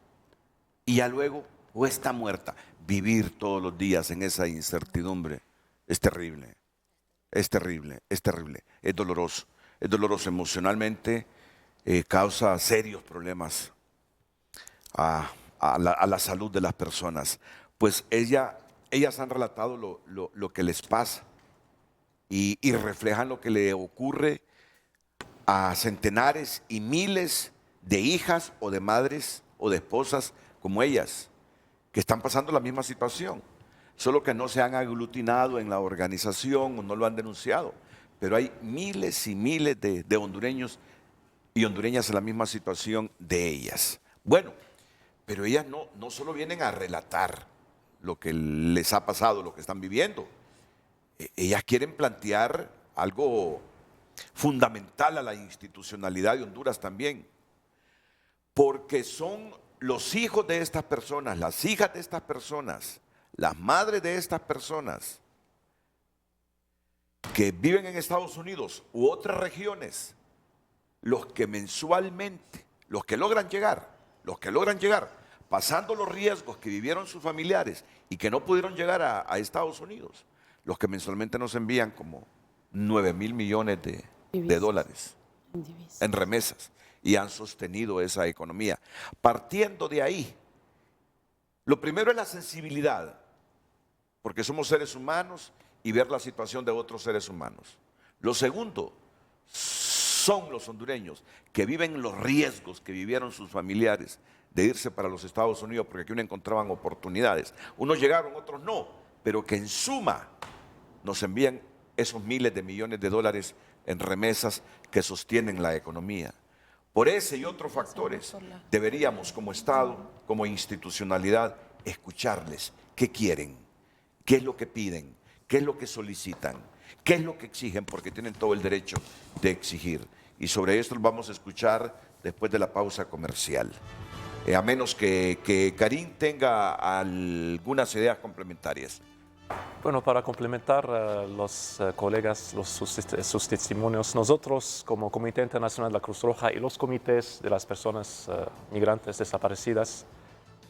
Y ya luego, ¿o está muerta? Vivir todos los días en esa incertidumbre es terrible, es terrible, es terrible, es doloroso emocionalmente, causa serios problemas a la salud de las personas. Pues ellas han relatado lo que les pasa y reflejan lo que le ocurre a centenares y miles de hijas o de madres o de esposas como ellas, que están pasando la misma situación, solo que no se han aglutinado en la organización o no lo han denunciado, pero hay miles y miles de hondureños y hondureñas en la misma situación de ellas. Bueno, pero ellas no solo vienen a relatar lo que les ha pasado, lo que están viviendo. Ellas quieren plantear algo fundamental a la institucionalidad de Honduras también, porque son los hijos de estas personas, las hijas de estas personas, las madres de estas personas que viven en Estados Unidos u otras regiones, los que mensualmente, los que logran llegar, pasando los riesgos que vivieron sus familiares y que no pudieron llegar a Estados Unidos, los que mensualmente nos envían como 9,000 millones de dólares en remesas y han sostenido esa economía. Partiendo de ahí, lo primero es la sensibilidad, porque somos seres humanos y ver la situación de otros seres humanos. Lo segundo son los hondureños que viven los riesgos que vivieron sus familiares de irse para los Estados Unidos porque aquí no encontraban oportunidades. Unos llegaron, otros no, pero que en suma nos envían esos miles de millones de dólares en remesas que sostienen la economía. Por ese y otros factores deberíamos como Estado, como institucionalidad, escucharles qué quieren, qué es lo que piden, qué es lo que solicitan, qué es lo que exigen, porque tienen todo el derecho de exigir. Y sobre esto lo vamos a escuchar después de la pausa comercial. A menos que Karim tenga algunas ideas complementarias. Bueno, para complementar los colegas, sus testimonios, nosotros como Comité Internacional de la Cruz Roja y los comités de las personas migrantes desaparecidas,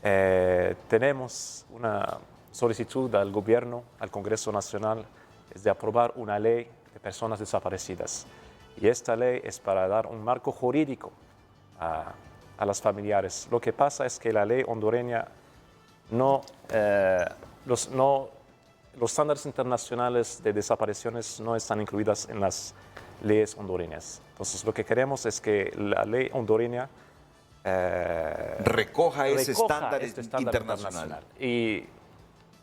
tenemos una solicitud al gobierno, al Congreso Nacional, es de aprobar una ley de personas desaparecidas. Y esta ley es para dar un marco jurídico a las familiares. Lo que pasa es que la ley hondureña los estándares internacionales de desapariciones no están incluidas en las leyes hondureñas. Entonces, lo que queremos es que la ley hondureña recoja ese estándar internacional. Y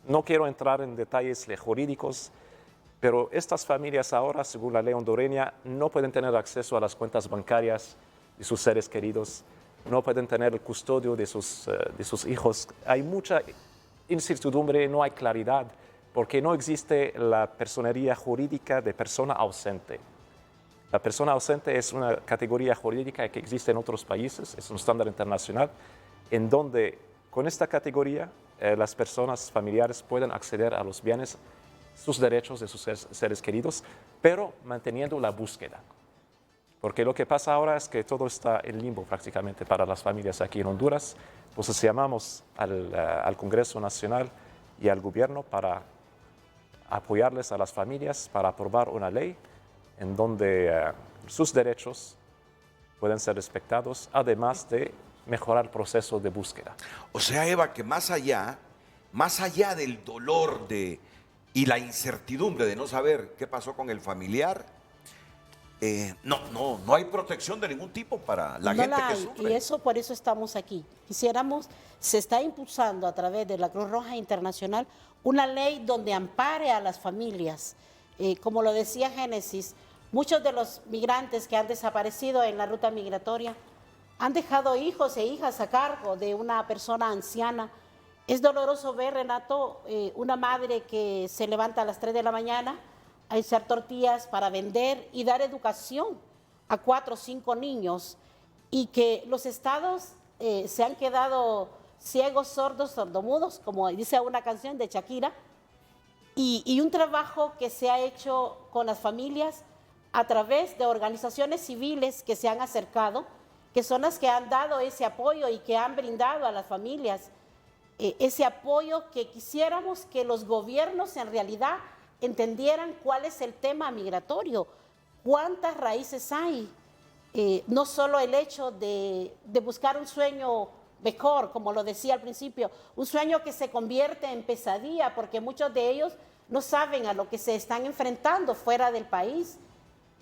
no quiero entrar en detalles jurídicos, pero estas familias ahora, según la ley hondureña, no pueden tener acceso a las cuentas bancarias de sus seres queridos, no pueden tener el custodio de sus hijos. Hay mucha incertidumbre, no hay claridad, porque no existe la personería jurídica de persona ausente. La persona ausente es una categoría jurídica que existe en otros países, es un estándar internacional, en donde Con esta categoría, las personas familiares pueden acceder a los bienes, sus derechos de sus seres queridos, pero manteniendo la búsqueda. Porque lo que pasa ahora es que todo está en limbo prácticamente para las familias aquí en Honduras. Entonces llamamos al Congreso Nacional y al gobierno para apoyarles a las familias, para aprobar una ley en donde sus derechos pueden ser respetados, además de mejorar el proceso de búsqueda. O sea, Eva, que más allá del dolor y la incertidumbre de no saber qué pasó con el familiar, no hay protección de ningún tipo para la gente que sufre. Y eso, por eso estamos aquí. Se está impulsando a través de la Cruz Roja Internacional una ley donde ampare a las familias. Como lo decía Génesis, muchos de los migrantes que han desaparecido en la ruta migratoria han dejado hijos e hijas a cargo de una persona anciana. Es doloroso ver, Renato, una madre que se levanta a las 3 de la mañana a echar tortillas para vender y dar educación a 4 o 5 niños, y que los estados se han quedado ciegos, sordos, sordomudos, como dice una canción de Shakira, y un trabajo que se ha hecho con las familias a través de organizaciones civiles que se han acercado, que son las que han dado ese apoyo y que han brindado a las familias ese apoyo que quisiéramos que los gobiernos en realidad entendieran cuál es el tema migratorio, cuántas raíces hay, no solo el hecho de buscar un sueño mejor, como lo decía al principio, un sueño que se convierte en pesadilla, porque muchos de ellos no saben a lo que se están enfrentando fuera del país.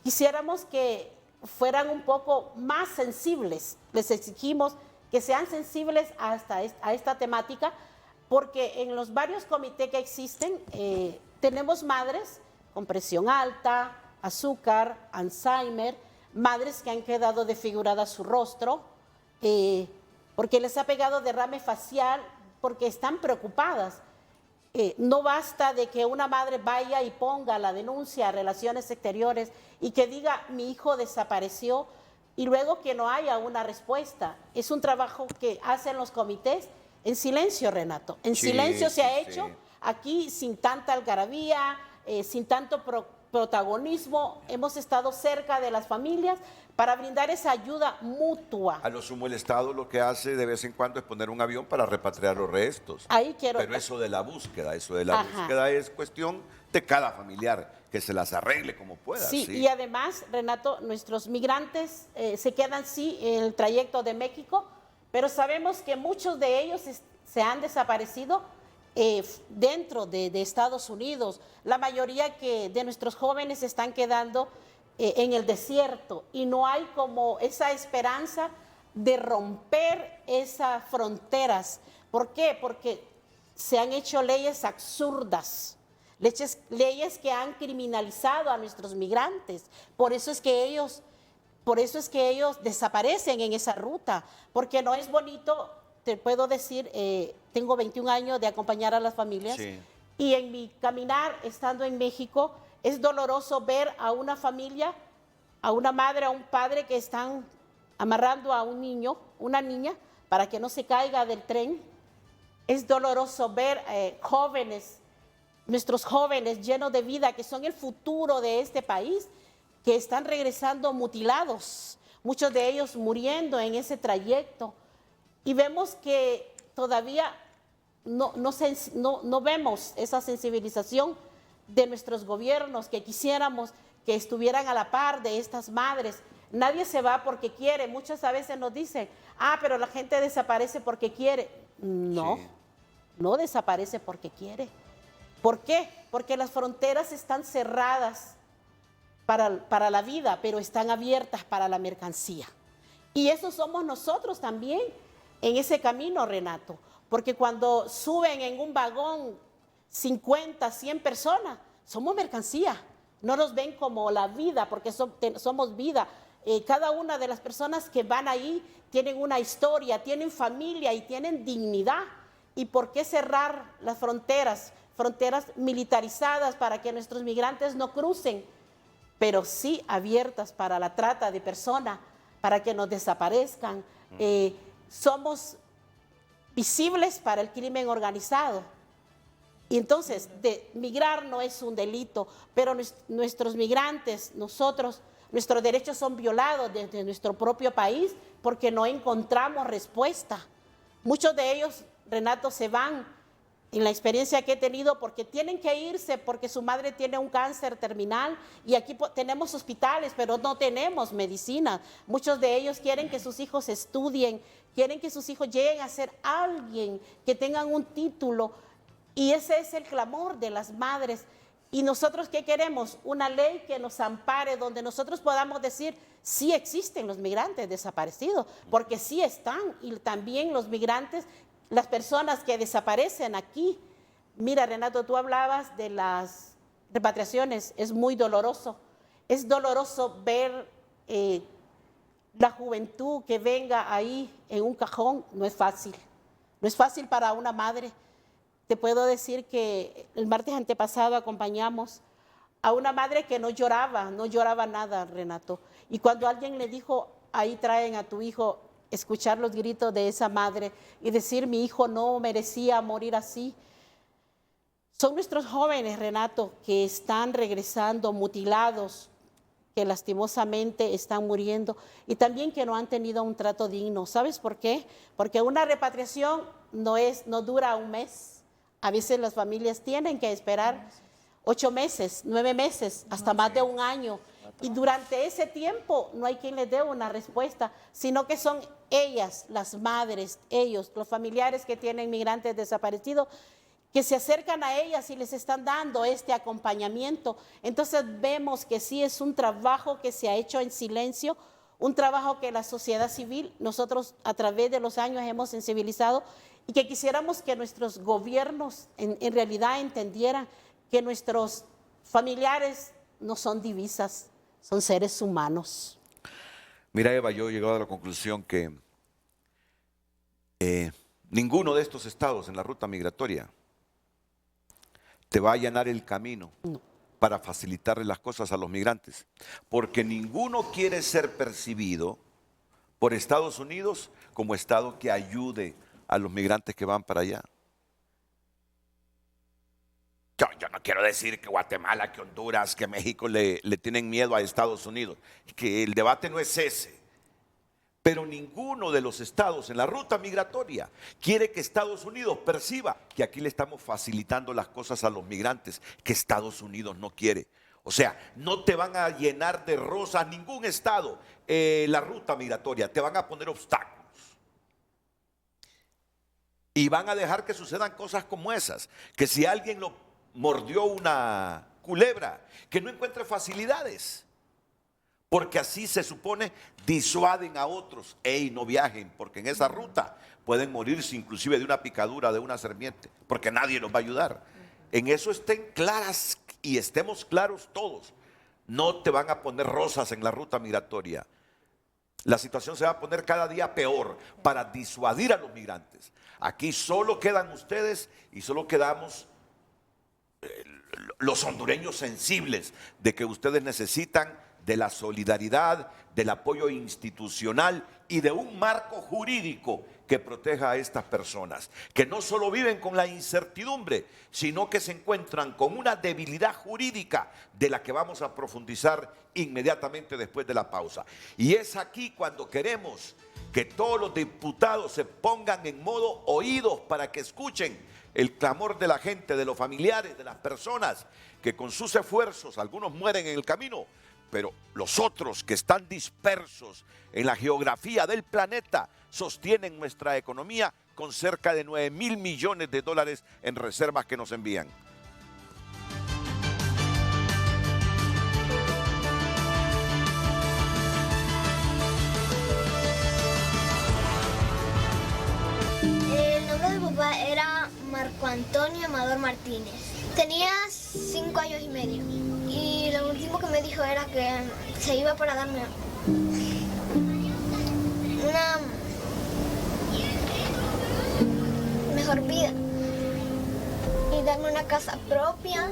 Quisiéramos que fueran un poco más sensibles, les exigimos que sean sensibles a esta temática, porque en los varios comités que existen tenemos madres con presión alta, azúcar, Alzheimer, madres que han quedado desfiguradas su rostro, porque les ha pegado derrame facial, porque están preocupadas. No basta de que una madre vaya y ponga la denuncia a Relaciones Exteriores y que diga mi hijo desapareció y luego que no haya una respuesta. Es un trabajo que hacen los comités en silencio, Renato. En silencio se ha hecho, aquí sin tanta algarabía, sin tanto protagonismo. Hemos estado cerca de las familias para brindar esa ayuda mutua. A lo sumo el Estado lo que hace de vez en cuando es poner un avión para repatriar los restos. Pero eso de la búsqueda, búsqueda es cuestión de cada familiar, que se las arregle como pueda. Sí, y además, Renato, nuestros migrantes se quedan en el trayecto de México, pero sabemos que muchos de ellos se han desaparecido dentro de Estados Unidos. La mayoría de nuestros jóvenes están quedando en el desierto y no hay como esa esperanza de romper esas fronteras. ¿Por qué? Porque se han hecho leyes absurdas, leyes que han criminalizado a nuestros migrantes. Por eso es que ellos desaparecen en esa ruta, porque no es bonito. Te puedo decir, tengo 21 años de acompañar a las familias, y en mi caminar, estando en México, es doloroso ver a una familia, a una madre, a un padre que están amarrando a un niño, una niña, para que no se caiga del tren. Es doloroso ver jóvenes, nuestros jóvenes llenos de vida, que son el futuro de este país, que están regresando mutilados, muchos de ellos muriendo en ese trayecto. Y vemos que todavía no vemos esa sensibilización de nuestros gobiernos, que quisiéramos que estuvieran a la par de estas madres. Nadie se va porque quiere. Muchas veces nos dicen, pero la gente desaparece porque quiere. No, no desaparece porque quiere. ¿Por qué? Porque las fronteras están cerradas para la vida, pero están abiertas para la mercancía. Y eso somos nosotros también en ese camino, Renato, porque cuando suben en un vagón 50, 100 personas, somos mercancía. No nos ven como la vida, porque somos vida. Cada una de las personas que van ahí tienen una historia, tienen familia y tienen dignidad. ¿Y por qué cerrar las fronteras? Fronteras militarizadas para que nuestros migrantes no crucen, pero sí abiertas para la trata de personas, para que nos desaparezcan. Somos visibles para el crimen organizado. Y entonces, migrar no es un delito, pero nuestros migrantes, nosotros, nuestros derechos son violados desde nuestro propio país porque no encontramos respuesta. Muchos de ellos, Renato, se van, en la experiencia que he tenido, porque tienen que irse porque su madre tiene un cáncer terminal y aquí tenemos hospitales, pero no tenemos medicina. Muchos de ellos quieren que sus hijos estudien, quieren que sus hijos lleguen a ser alguien, que tengan un título, y ese es el clamor de las madres. ¿Y nosotros qué queremos? Una ley que nos ampare, donde nosotros podamos decir, sí existen los migrantes desaparecidos, porque sí están, y también los migrantes, las personas que desaparecen aquí. Mira, Renato, tú hablabas de las repatriaciones, es muy doloroso. Es doloroso ver la juventud que venga ahí en un cajón, no es fácil. No es fácil para una madre. Te puedo decir que el martes antepasado acompañamos a una madre que no lloraba nada, Renato. Y cuando alguien le dijo, ahí traen a tu hijo, escuchar los gritos de esa madre y decir, mi hijo no merecía morir así. Son nuestros jóvenes, Renato, que están regresando mutilados, que lastimosamente están muriendo y también que no han tenido un trato digno. ¿Sabes por qué? Porque una repatriación no dura un mes. A veces las familias tienen que esperar 8 meses, 9 meses, hasta más de un año. Y durante ese tiempo no hay quien les dé una respuesta, sino que son ellas, las madres, ellos, los familiares que tienen migrantes desaparecidos, que se acercan a ellas y les están dando este acompañamiento. Entonces vemos que sí es un trabajo que se ha hecho en silencio, un trabajo que la sociedad civil, nosotros a través de los años hemos sensibilizado y que quisiéramos que nuestros gobiernos en realidad entendieran que nuestros familiares no son divisas, son seres humanos. Mira, Eva, yo he llegado a la conclusión que ninguno de estos estados en la ruta migratoria te va a allanar el camino para facilitarle las cosas a los migrantes, porque ninguno quiere ser percibido por Estados Unidos como estado que ayude a los migrantes que van para allá. Yo no quiero decir que Guatemala, que Honduras, que México le tienen miedo a Estados Unidos, que el debate no es ese. Pero ninguno de los estados en la ruta migratoria quiere que Estados Unidos perciba que aquí le estamos facilitando las cosas a los migrantes, que Estados Unidos no quiere. O sea, no te van a llenar de rosas ningún estado la ruta migratoria, te van a poner obstáculos. Y van a dejar que sucedan cosas como esas, que si alguien lo mordió una culebra, que no encuentre facilidades. Porque así se supone disuaden a otros. Ey, no viajen, porque en esa ruta pueden morirse inclusive de una picadura de una serpiente, porque nadie nos va a ayudar. En eso estén claras y estemos claros todos. No te van a poner rosas en la ruta migratoria. La situación se va a poner cada día peor para disuadir a los migrantes. Aquí solo quedan ustedes y solo quedamos los hondureños sensibles de que ustedes necesitan de la solidaridad, del apoyo institucional y de un marco jurídico que proteja a estas personas, que no solo viven con la incertidumbre, sino que se encuentran con una debilidad jurídica de la que vamos a profundizar inmediatamente después de la pausa. Y es aquí cuando queremos que todos los diputados se pongan en modo oídos para que escuchen el clamor de la gente, de los familiares, de las personas que con sus esfuerzos, algunos mueren en el camino, pero los otros que están dispersos en la geografía del planeta sostienen nuestra economía con cerca de 9.000 millones de dólares en reservas que nos envían. El nombre de mi papá era Marco Antonio Amador Martínez. Tenía 5 años y medio. Y lo último que me dijo era que se iba para darme una mejor vida y darme una casa propia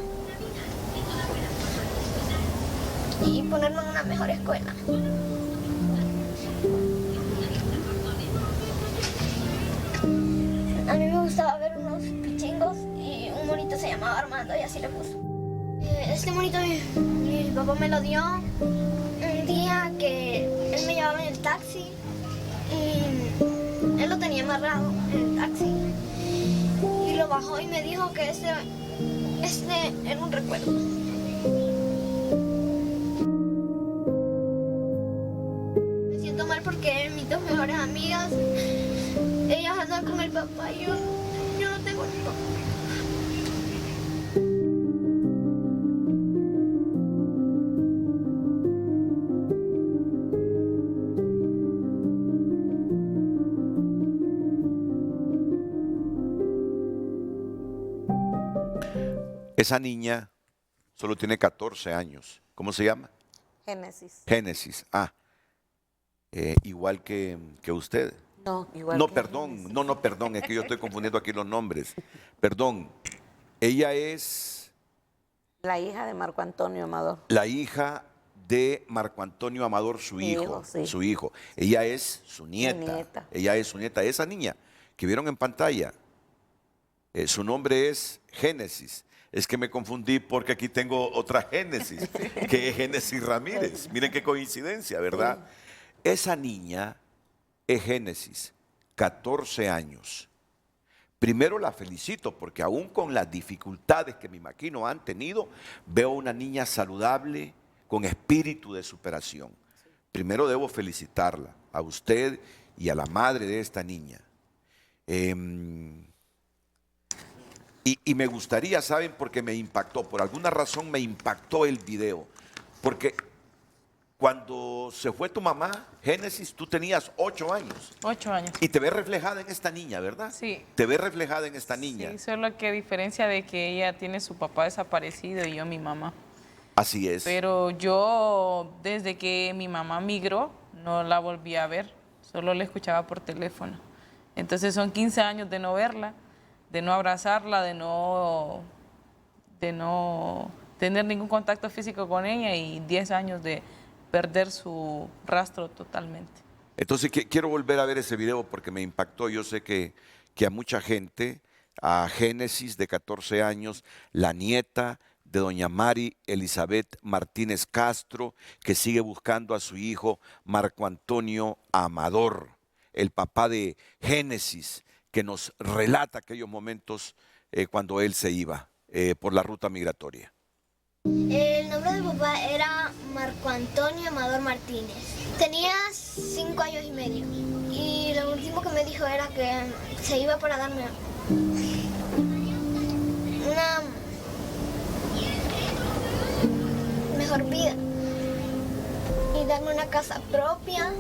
y ponerme en una mejor escuela. gustaba ver unos pichingos y un monito se llamaba Armando y así le puso. Este monito mi papá me lo dio un día que él me llevaba en el taxi y él lo tenía amarrado en el taxi y lo bajó y me dijo que este era un recuerdo. Me siento mal porque mis dos mejores amigas, ellas andan con el papá y yo no tengo ni papá. Esa niña solo tiene 14 años. ¿Cómo se llama? Génesis. Génesis. Igual que usted. No, igual No, que perdón. Génesis. No, perdón. Es que yo estoy confundiendo aquí los nombres. Perdón. Ella es La hija de Marco Antonio Amador. la hija de Marco Antonio Amador, su Mi hijo. hijo, sí. Su hijo. Ella es su nieta. nieta. Ella es su nieta. Esa niña que vieron en pantalla, su nombre es Génesis. Es que me confundí porque aquí tengo otra Génesis, que es Génesis Ramírez. Miren qué coincidencia, ¿verdad? Esa niña es Génesis, 14 años. Primero la felicito porque aún con las dificultades que me imagino han tenido, veo una niña saludable, con espíritu de superación. Primero debo felicitarla, a usted y a la madre de esta niña. Y me gustaría, ¿saben? Porque me impactó, por alguna razón me impactó el video. Porque cuando se fue tu mamá, Génesis, tú tenías 8 años. 8 años. Y te ves reflejada en esta niña, ¿verdad? Sí. Te ves reflejada en esta niña. Sí, solo que a diferencia de que ella tiene su papá desaparecido y yo mi mamá. Así es. Pero yo, desde que mi mamá migró, no la volví a ver, solo la escuchaba por teléfono. Entonces son 15 años de no verla, de no abrazarla, de no tener ningún contacto físico con ella y 10 años de perder su rastro totalmente. Entonces quiero volver a ver ese video porque me impactó. Yo sé que a mucha gente, a Génesis de 14 años, la nieta de doña Mari Elizabeth Martínez Castro, que sigue buscando a su hijo Marco Antonio Amador, el papá de Génesis, que nos relata aquellos momentos cuando él se iba por la ruta migratoria. El nombre de mi papá era Marco Antonio Amador Martínez. Tenía 5 años y medio. Y lo último que me dijo era que se iba para darme una mejor vida. Y darme una casa propia.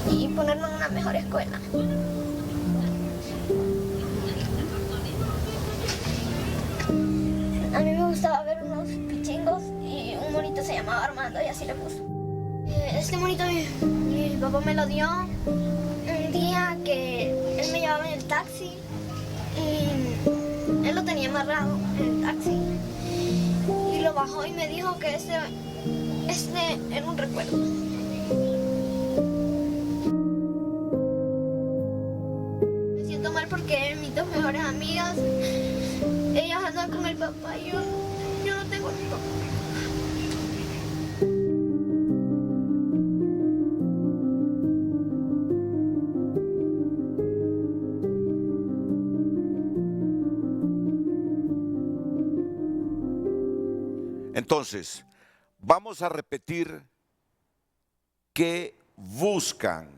Y ponerme en una mejor escuela. A mí me gustaba ver unos pichingos y un monito se llamaba Armando y así le puso. Este monito mi papá me lo dio un día que él me llevaba en el taxi y él lo tenía amarrado en el taxi y lo bajó y me dijo que este era un recuerdo. Me siento mal porque mis dos mejores amigas, ellas andan con el papá y yo no tengo ni papá. Entonces, vamos a repetir qué buscan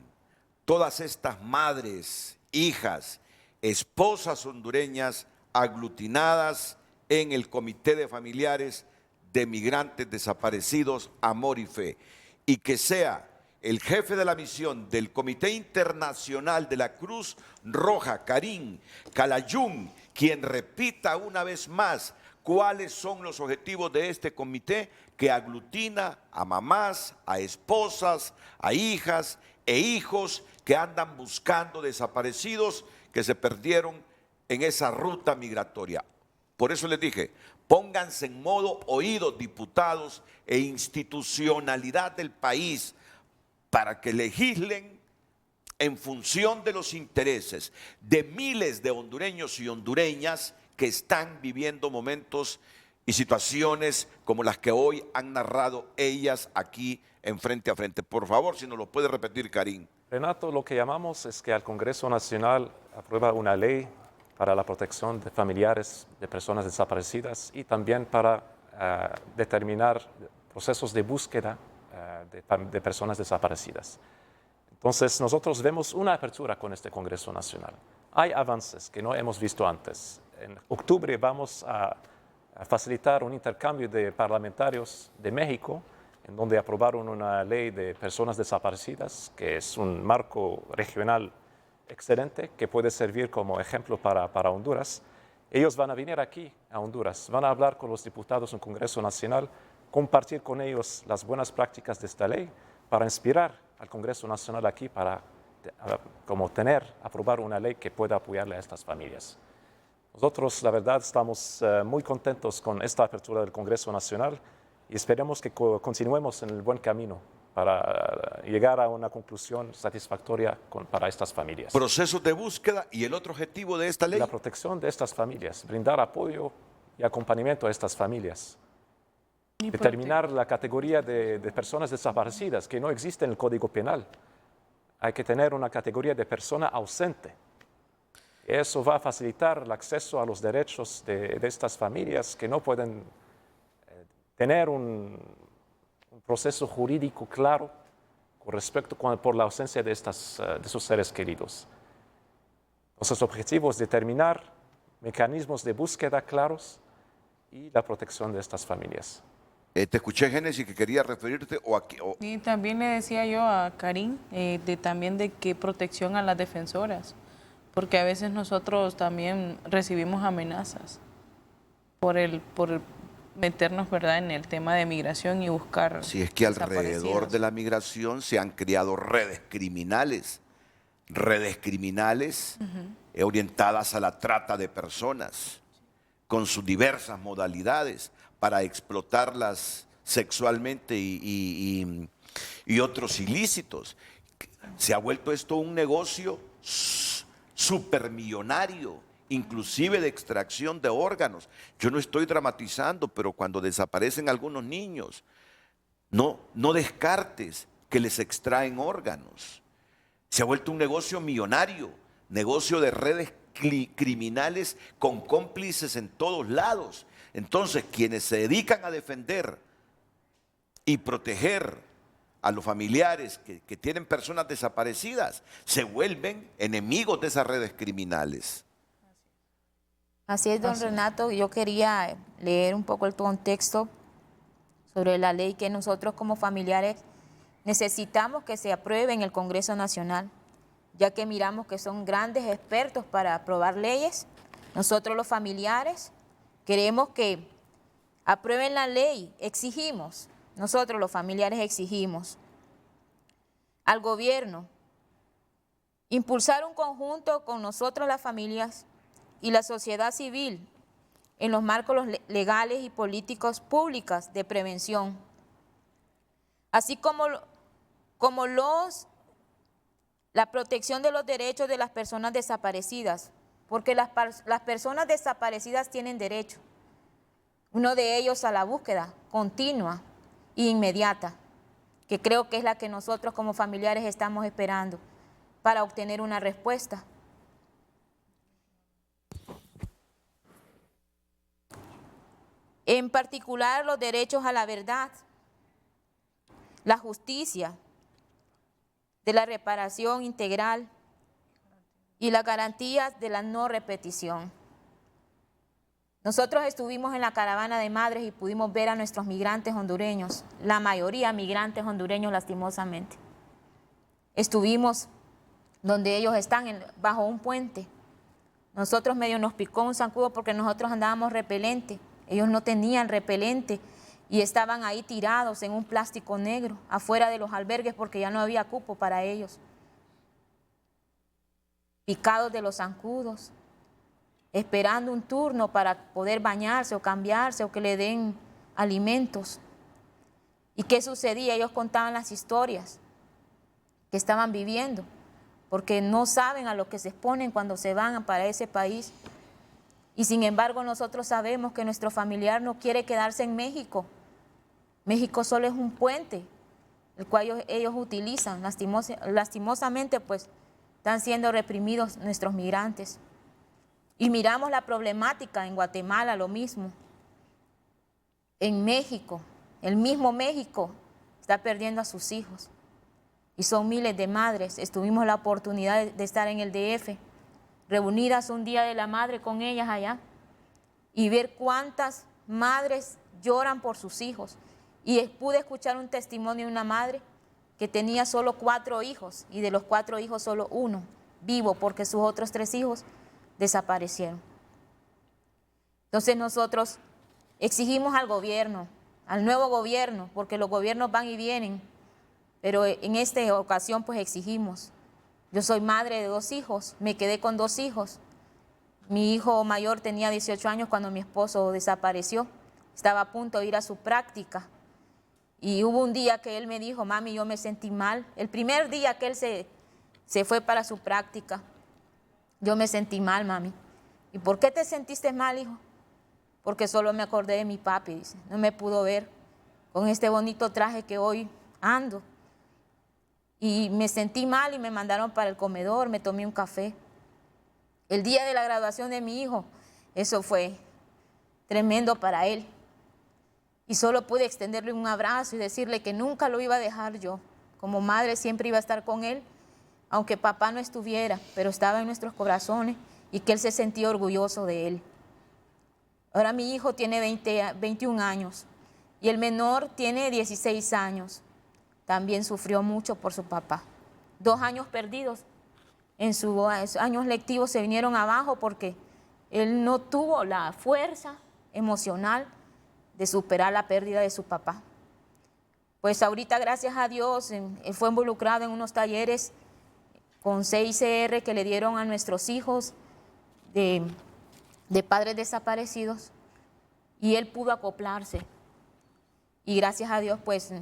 todas estas madres, hijas, esposas hondureñas aglutinadas en el Comité de Familiares de Migrantes Desaparecidos Amor y Fe, y que sea el jefe de la misión del Comité Internacional de la Cruz Roja, Karim Calayún, quien repita una vez más cuáles son los objetivos de este comité que aglutina a mamás, a esposas, a hijas e hijos que andan buscando desaparecidos que se perdieron en esa ruta migratoria. Por eso les dije, pónganse en modo oídos, diputados e institucionalidad del país, para que legislen en función de los intereses de miles de hondureños y hondureñas que están viviendo momentos y situaciones como las que hoy han narrado ellas aquí en Frente a Frente. Por favor, si nos lo puede repetir, Karim. Renato, lo que llamamos es que el Congreso Nacional aprueba una ley para la protección de familiares de personas desaparecidas y también para determinar procesos de búsqueda de personas desaparecidas. Entonces, nosotros vemos una apertura con este Congreso Nacional. Hay avances que no hemos visto antes. En octubre vamos a facilitar un intercambio de parlamentarios de México, en donde aprobaron una ley de personas desaparecidas, que es un marco regional excelente, que puede servir como ejemplo para Honduras. Ellos van a venir aquí a Honduras, van a hablar con los diputados en Congreso Nacional, compartir con ellos las buenas prácticas de esta ley para inspirar al Congreso Nacional aquí para aprobar una ley que pueda apoyarle a estas familias. Nosotros, la verdad, estamos muy contentos con esta apertura del Congreso Nacional y esperemos que continuemos en el buen camino para llegar a una conclusión satisfactoria para estas familias. Procesos de búsqueda y el otro objetivo de esta ley. La protección de estas familias, brindar apoyo y acompañamiento a estas familias. Determinar la categoría de personas desaparecidas, que no existe en el Código Penal. Hay que tener una categoría de persona ausente. Eso va a facilitar el acceso a los derechos de estas familias que no pueden tener un proceso jurídico claro con respecto por la ausencia de sus seres queridos. Nuestros objetivos es determinar mecanismos de búsqueda claros y la protección de estas familias. Te escuché, Génesis, que quería referirte Y también le decía yo a Karim también de qué protección a las defensoras, porque a veces nosotros también recibimos amenazas por meternos, ¿verdad?, en el tema de migración y buscar. Si es que alrededor de la migración se han creado redes criminales orientadas a la trata de personas, con sus diversas modalidades, para explotarlas sexualmente y otros ilícitos. Se ha vuelto esto un negocio supermillonario, inclusive de extracción de órganos. Yo no estoy dramatizando, pero cuando desaparecen algunos niños, no descartes que les extraen órganos. Se ha vuelto un negocio millonario, negocio de redes criminales con cómplices en todos lados. Entonces, quienes se dedican a defender y proteger a los familiares que tienen personas desaparecidas, se vuelven enemigos de esas redes criminales. Así es, don Renato. Yo quería leer un poco el contexto sobre la ley que nosotros como familiares necesitamos que se apruebe en el Congreso Nacional, ya que miramos que son grandes expertos para aprobar leyes. Nosotros los familiares queremos que aprueben la ley, exigimos, nosotros los familiares exigimos al gobierno impulsar un conjunto con nosotros las familias y la sociedad civil en los marcos legales y políticos públicas de prevención, así como la protección de los derechos de las personas desaparecidas, porque las personas desaparecidas tienen derecho. Uno de ellos a la búsqueda continua e inmediata, que creo que es la que nosotros como familiares estamos esperando para obtener una respuesta. En particular, los derechos a la verdad, la justicia, de la reparación integral y las garantías de la no repetición. Nosotros estuvimos en la caravana de madres y pudimos ver a nuestros migrantes hondureños, la mayoría migrantes hondureños lastimosamente. Estuvimos donde ellos están, bajo un puente. Nosotros medio nos picó un zancudo porque nosotros andábamos repelente. Ellos no tenían repelente y estaban ahí tirados en un plástico negro afuera de los albergues porque ya no había cupo para ellos. Picados de los zancudos, esperando un turno para poder bañarse o cambiarse o que le den alimentos. ¿Y qué sucedía? Ellos contaban las historias que estaban viviendo. porque no saben a lo que se exponen cuando se van para ese país. Y sin embargo nosotros sabemos que nuestro familiar no quiere quedarse en México. México solo es un puente, el cual ellos utilizan. Lastimosamente, pues, están siendo reprimidos nuestros migrantes. Y miramos la problemática en Guatemala, lo mismo. En México, el mismo México está perdiendo a sus hijos. Y son miles de madres. Tuvimos la oportunidad de estar en el DF, reunidas un día de la madre con ellas allá, y ver cuántas madres lloran por sus hijos. Y pude escuchar un testimonio de una madre que tenía solo 4 hijos, y de los 4 hijos solo 1 vivo, porque sus otros 3 hijos desaparecieron. Entonces nosotros exigimos al gobierno, al nuevo gobierno, porque los gobiernos van y vienen, pero en esta ocasión pues exigimos. Yo soy madre de 2 hijos, me quedé con 2 hijos. Mi hijo mayor tenía 18 años cuando mi esposo desapareció, estaba a punto de ir a su práctica. Y hubo un día que él me dijo, mami, yo me sentí mal. El primer día que él se fue para su práctica, yo me sentí mal, mami. ¿Y por qué te sentiste mal, hijo? Porque solo me acordé de mi papi, dice. No me pudo ver con este bonito traje que hoy ando. Y me sentí mal y me mandaron para el comedor, me tomé un café. El día de la graduación de mi hijo, eso fue tremendo para él. Y solo pude extenderle un abrazo y decirle que nunca lo iba a dejar yo. Como madre siempre iba a estar con él, aunque papá no estuviera, pero estaba en nuestros corazones y que él se sentía orgulloso de él. Ahora mi hijo tiene 21 años y el menor tiene 16 años. También sufrió mucho por su papá. 2 años perdidos en sus años lectivos se vinieron abajo porque él no tuvo la fuerza emocional de superar la pérdida de su papá. Pues ahorita, gracias a Dios, él fue involucrado en unos talleres con CICR que le dieron a nuestros hijos de padres desaparecidos, y él pudo acoplarse. Y gracias a Dios, pues,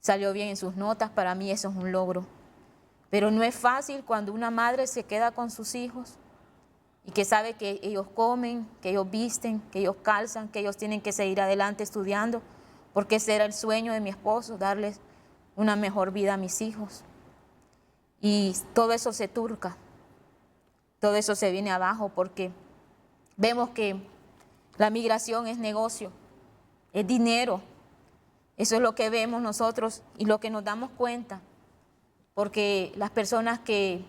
salió bien en sus notas. Para mí eso es un logro. Pero no es fácil cuando una madre se queda con sus hijos y que sabe que ellos comen, que ellos visten, que ellos calzan, que ellos tienen que seguir adelante estudiando, porque ese era el sueño de mi esposo, darles una mejor vida a mis hijos. Y todo eso se turca, todo eso se viene abajo, porque vemos que la migración es negocio, es dinero. Eso es lo que vemos nosotros y lo que nos damos cuenta, porque las personas que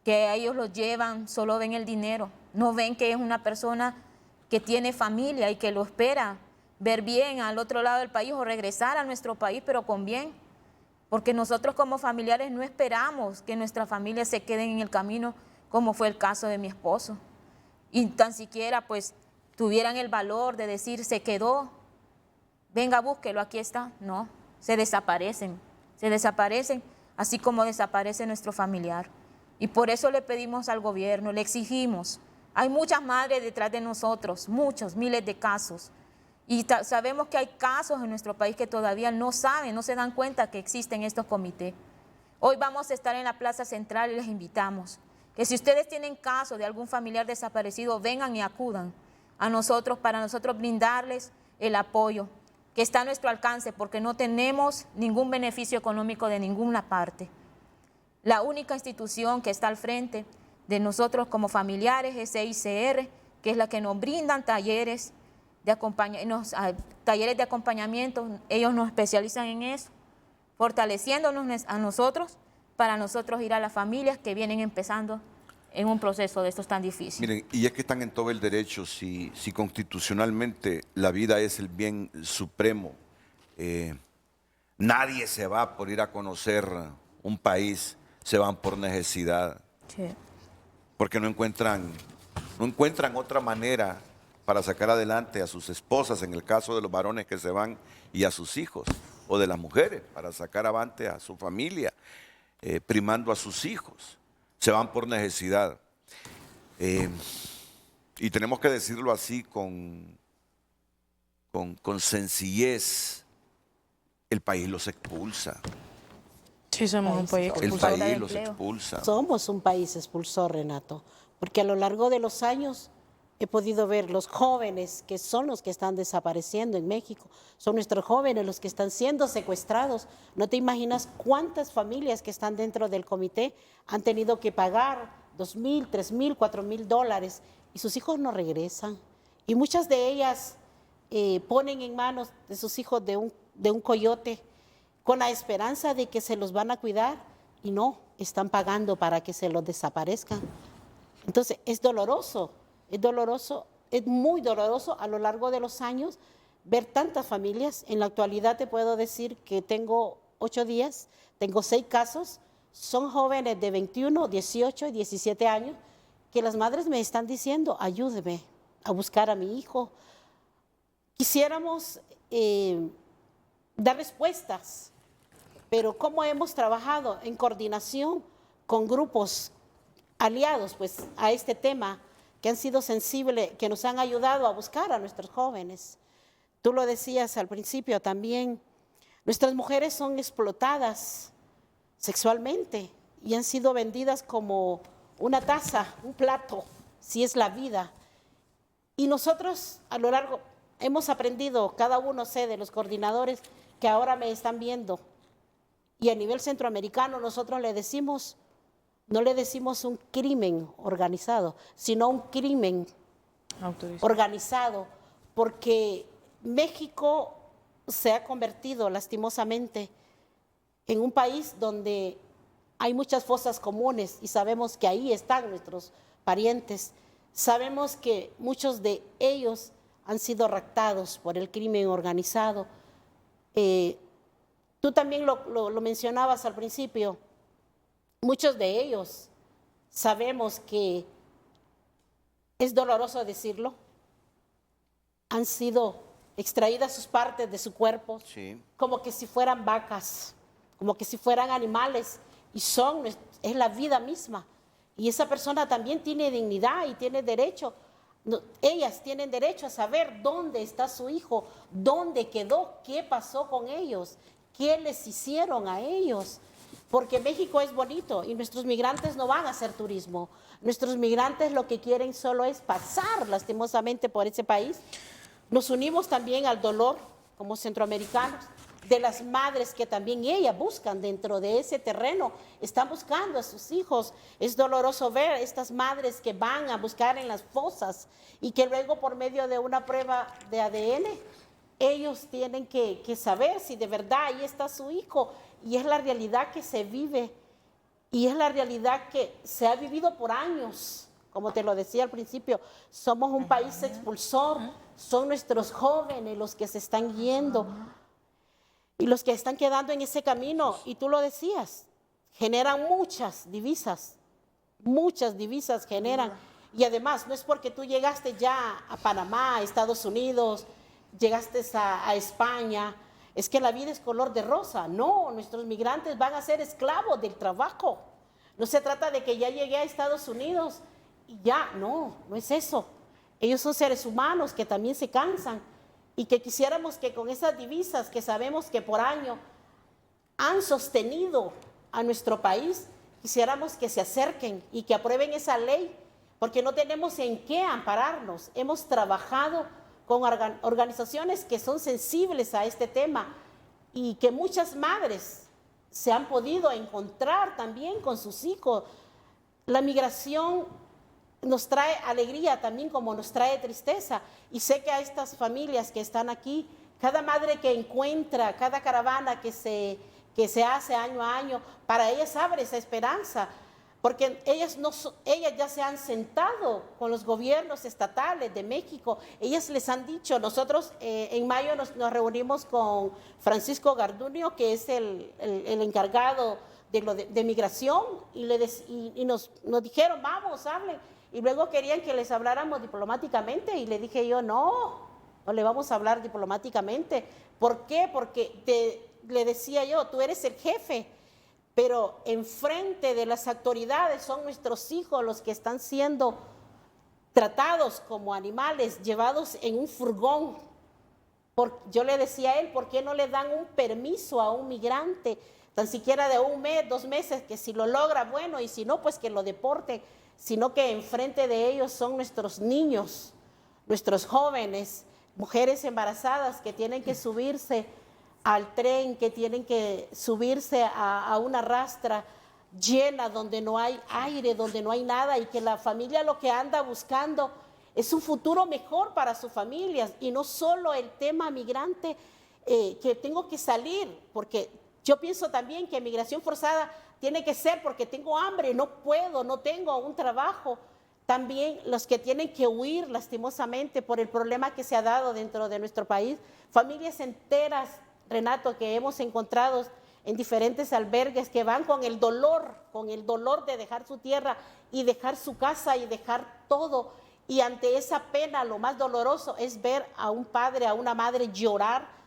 a ellos los llevan solo ven el dinero, no ven que es una persona que tiene familia y que lo espera ver bien al otro lado del país o regresar a nuestro país, pero con bien, porque nosotros como familiares no esperamos que nuestras familias se queden en el camino, como fue el caso de mi esposo, y tan siquiera pues tuvieran el valor de decir se quedó, venga, búsquelo, aquí está. No, se desaparecen, así como desaparece nuestro familiar. Y por eso le pedimos al gobierno, le exigimos. Hay muchas madres detrás de nosotros, muchos, miles de casos. Y sabemos que hay casos en nuestro país que todavía no saben, no se dan cuenta que existen estos comités. Hoy vamos a estar en la Plaza Central y les invitamos que si ustedes tienen caso de algún familiar desaparecido, vengan y acudan a nosotros para nosotros brindarles el apoyo que está a nuestro alcance, porque no tenemos ningún beneficio económico de ninguna parte. La única institución que está al frente de nosotros como familiares es CICR, que es la que nos brindan talleres de acompañamiento. Ellos nos especializan en eso, fortaleciéndonos a nosotros para nosotros ir a las familias que vienen empezando en un proceso de estos tan difíciles. Miren, y es que están en todo el derecho, si constitucionalmente la vida es el bien supremo, nadie se va por ir a conocer un país, se van por necesidad, Sí. porque no encuentran otra manera para sacar adelante a sus esposas, en el caso de los varones que se van, y a sus hijos, o de las mujeres, para sacar avante a su familia, primando a sus hijos. Se van por necesidad. Y tenemos que decirlo así con sencillez, el país los expulsa. Sí, somos un país El Expulsora de país los empleo. expulsa. Somos un país expulsor, Renato, porque a lo largo de los años he podido ver los jóvenes que son los que están desapareciendo en México, son nuestros jóvenes los que están siendo secuestrados. No te imaginas cuántas familias que están dentro del comité han tenido que pagar $2,000, $3,000, $4,000 y sus hijos no regresan. Y muchas de ellas ponen en manos de sus hijos de un coyote con la esperanza de que se los van a cuidar y no, están pagando para que se los desaparezcan. Entonces, es doloroso, es muy doloroso a lo largo de los años ver tantas familias. En la actualidad te puedo decir que tengo 8 días, tengo 6 casos, son jóvenes de 21, 18 y 17 años que las madres me están diciendo, ayúdeme a buscar a mi hijo. Quisiéramos dar respuestas, pero ¿cómo hemos trabajado en coordinación con grupos aliados pues, a este tema que han sido sensibles, que nos han ayudado a buscar a nuestros jóvenes? Tú lo decías al principio también, nuestras mujeres son explotadas sexualmente y han sido vendidas como una taza, un plato, si es la vida. Y nosotros a lo largo hemos aprendido, cada uno sé de los coordinadores que ahora me están viendo, y a nivel centroamericano nosotros le decimos, no le decimos un crimen organizado, sino un crimen organizado, porque México se ha convertido lastimosamente en un país donde hay muchas fosas comunes y sabemos que ahí están nuestros parientes. Sabemos que muchos de ellos han sido raptados por el crimen organizado. Tú también lo mencionabas al principio. Muchos de ellos sabemos que es doloroso decirlo, han sido extraídas sus partes de su cuerpo, sí, como que si fueran vacas, como que si fueran animales, y es la vida misma. Y esa persona también tiene dignidad y tiene derecho. Ellas tienen derecho a saber dónde está su hijo, dónde quedó, qué pasó con ellos, qué les hicieron a ellos. Porque México es bonito y nuestros migrantes no van a hacer turismo. Nuestros migrantes lo que quieren solo es pasar lastimosamente por ese país. Nos unimos también al dolor como centroamericanos de las madres que también ellas buscan dentro de ese terreno, están buscando a sus hijos. Es doloroso ver estas madres que van a buscar en las fosas y que luego por medio de una prueba de ADN ellos tienen que saber si de verdad ahí está su hijo. Y es la realidad que se vive y es la realidad que se ha vivido por años. Como te lo decía al principio, somos un país expulsor, son nuestros jóvenes los que se están yendo y los que están quedando en ese camino. Y tú lo decías, generan muchas divisas generan. Y además, no es porque tú llegaste ya a Panamá, a Estados Unidos, llegaste a España, es que la vida es color de rosa. No, nuestros migrantes van a ser esclavos del trabajo. No se trata de que ya llegué a Estados Unidos y ya, no es eso. Ellos son seres humanos que también se cansan y que quisiéramos que con esas divisas que sabemos que por año han sostenido a nuestro país, quisiéramos que se acerquen y que aprueben esa ley, porque no tenemos en qué ampararnos. Hemos trabajado con organizaciones que son sensibles a este tema y que muchas madres se han podido encontrar también con sus hijos. La migración nos trae alegría también como nos trae tristeza, y sé que a estas familias que están aquí, cada madre que encuentra, cada caravana que se hace año a año, para ellas abre esa esperanza, porque ellas ya se han sentado con los gobiernos estatales de México. Ellas les han dicho, nosotros en mayo nos reunimos con Francisco Garduño, que es el encargado de migración, y nos dijeron, vamos, hablen. Y luego querían que les habláramos diplomáticamente, y le dije yo, no le vamos a hablar diplomáticamente. ¿Por qué? Porque le decía yo, tú eres el jefe, pero enfrente de las autoridades son nuestros hijos los que están siendo tratados como animales, llevados en un furgón. Yo le decía a él, ¿por qué no le dan un permiso a un migrante tan siquiera de 1 mes, 2 meses, que si lo logra, bueno, y si no, pues que lo deporten, sino que enfrente de ellos son nuestros niños, nuestros jóvenes, mujeres embarazadas que tienen que subirse al tren, que tienen que subirse a una rastra llena donde no hay aire, donde no hay nada, y que la familia lo que anda buscando es un futuro mejor para sus familias, y no solo el tema migrante, que tengo que salir, porque yo pienso también que migración forzada tiene que ser porque tengo hambre, no puedo, no tengo un trabajo. También los que tienen que huir lastimosamente por el problema que se ha dado dentro de nuestro país, familias enteras, Renato, que hemos encontrado en diferentes albergues, que van con el dolor de dejar su tierra y dejar su casa y dejar todo. Y ante esa pena, lo más doloroso es ver a un padre, a una madre llorar,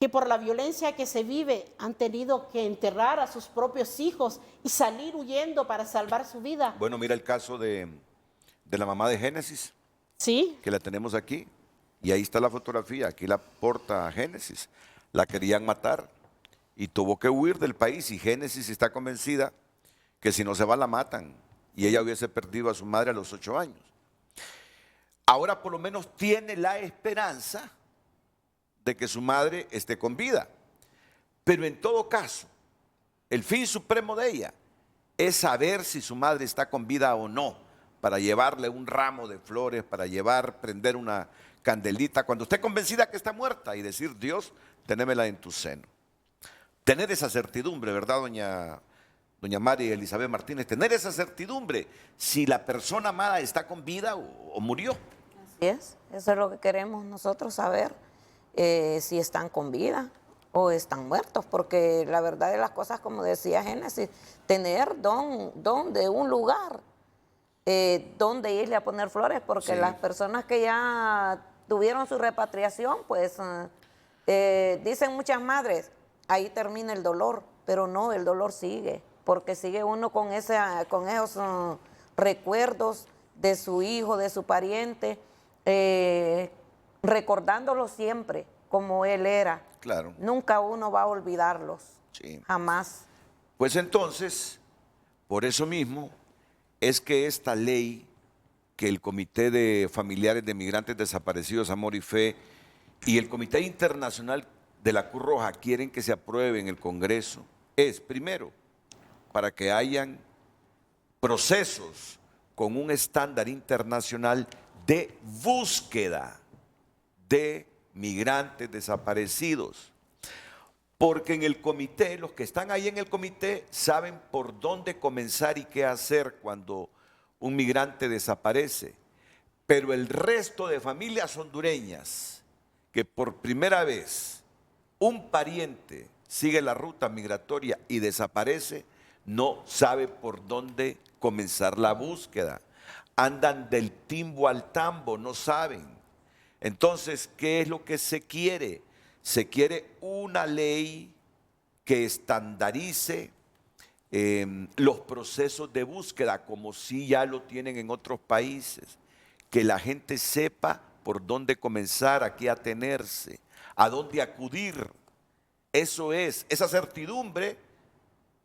que por la violencia que se vive han tenido que enterrar a sus propios hijos y salir huyendo para salvar su vida. Bueno, mira el caso de la mamá de Génesis. Sí. Que la tenemos aquí. Y ahí está la fotografía, aquí la porta Génesis. La querían matar y tuvo que huir del país, y Génesis está convencida que si no se va la matan, y ella hubiese perdido a su madre a los 8 años. Ahora por lo menos tiene la esperanza de que su madre esté con vida, pero en todo caso, el fin supremo de ella es saber si su madre está con vida o no, para llevarle un ramo de flores, para prender una candelita cuando esté convencida que está muerta, y decir: Dios, tenémela en tu seno. Tener esa certidumbre, ¿verdad, doña María Elizabeth Martínez? Tener esa certidumbre si la persona amada está con vida o murió. Así es, eso es lo que queremos nosotros saber, si están con vida o están muertos, porque la verdad de las cosas, como decía Génesis, tener don de un lugar donde irle a poner flores, porque las personas que ya tuvieron su repatriación, pues dicen muchas madres, ahí termina el dolor, pero no, el dolor sigue, porque sigue uno con esos recuerdos de su hijo, de su pariente, recordándolo siempre como él era. Claro. Nunca uno va a olvidarlos, jamás. Pues entonces, por eso mismo, es que esta ley que el Comité de Familiares de Migrantes Desaparecidos, Amor y Fe, y el Comité Internacional de la Cruz Roja quieren que se apruebe en el Congreso, es, primero, para que hayan procesos con un estándar internacional de búsqueda de migrantes desaparecidos. Porque en el comité, los que están ahí en el comité saben por dónde comenzar y qué hacer cuando un migrante desaparece. Pero el resto de familias hondureñas que por primera vez un pariente sigue la ruta migratoria y desaparece, no sabe por dónde comenzar la búsqueda. Andan del timbo al tambo, no saben. Entonces, ¿qué es lo que se quiere? Se quiere una ley que estandarice los procesos de búsqueda, como si ya lo tienen en otros países. Que la gente sepa por dónde comenzar, a qué atenerse, a dónde acudir. Eso es, esa certidumbre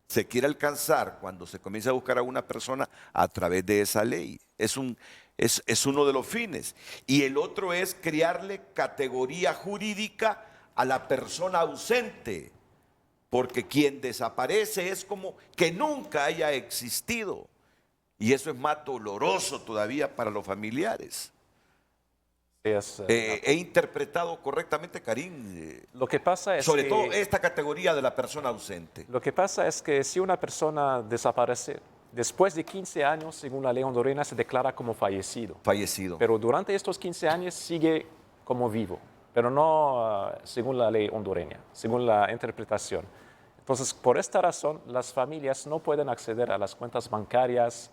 se quiere alcanzar cuando se comienza a buscar a una persona a través de esa ley. Es uno de los fines. Y el otro es crearle categoría jurídica a la persona ausente, porque quien desaparece es como que nunca haya existido, y eso es más doloroso todavía para los familiares. He interpretado correctamente, Karim, lo que pasa es sobre que, todo esta categoría de la persona ausente. Lo que pasa es que si una persona desaparece, después de 15 años, según la ley hondureña, se declara como fallecido. Fallecido. Pero durante estos 15 años sigue como vivo, pero no según la ley hondureña, según la interpretación. Entonces, por esta razón, las familias no pueden acceder a las cuentas bancarias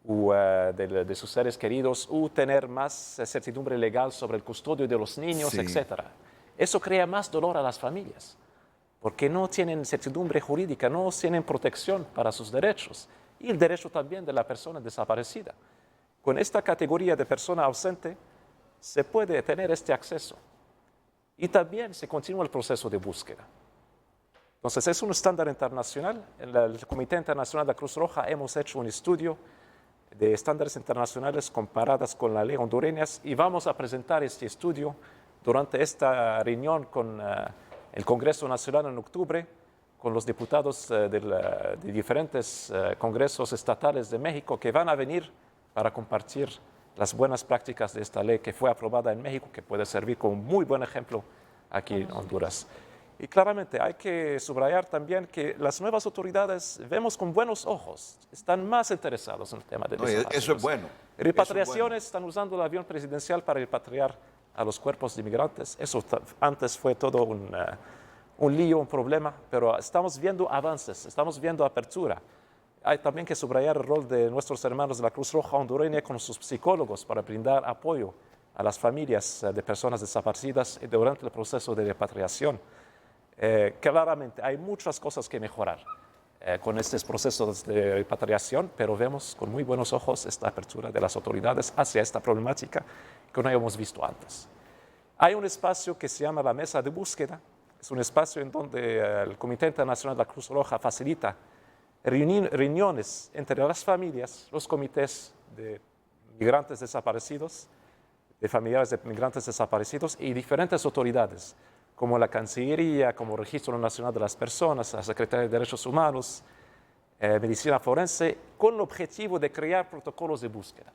de sus seres queridos, o tener más certidumbre legal sobre el custodio de los niños, etc. Eso crea más dolor a las familias, porque no tienen certidumbre jurídica, no tienen protección para sus derechos, y el derecho también de la persona desaparecida. Con esta categoría de persona ausente, se puede tener este acceso, y también se continúa el proceso de búsqueda. Entonces, es un estándar internacional. En el Comité Internacional de la Cruz Roja hemos hecho un estudio de estándares internacionales comparadas con la ley hondureña y vamos a presentar este estudio durante esta reunión con el Congreso Nacional en octubre, con los diputados de diferentes congresos estatales de México que van a venir para compartir las buenas prácticas de esta ley que fue aprobada en México, que puede servir como un muy buen ejemplo aquí en Honduras. Y claramente hay que subrayar también que las nuevas autoridades vemos con buenos ojos, están más interesados en el tema de desaparecidos. Eso es bueno. Repatriaciones, están usando el avión presidencial para repatriar a los cuerpos de inmigrantes. Eso antes fue todo un lío, un problema, pero estamos viendo avances, estamos viendo apertura. Hay también que subrayar el rol de nuestros hermanos de la Cruz Roja hondureña con sus psicólogos para brindar apoyo a las familias de personas desaparecidas durante el proceso de repatriación. Claramente hay muchas cosas que mejorar con estos procesos de repatriación, pero vemos con muy buenos ojos esta apertura de las autoridades hacia esta problemática que no habíamos visto antes. Hay un espacio que se llama la Mesa de Búsqueda. Es un espacio en donde el Comité Internacional de la Cruz Roja facilita reuniones entre las familias, los comités de migrantes desaparecidos, de familiares de migrantes desaparecidos y diferentes autoridades, como la Cancillería, como el Registro Nacional de las Personas, la Secretaría de Derechos Humanos, Medicina Forense, con el objetivo de crear protocolos de búsqueda.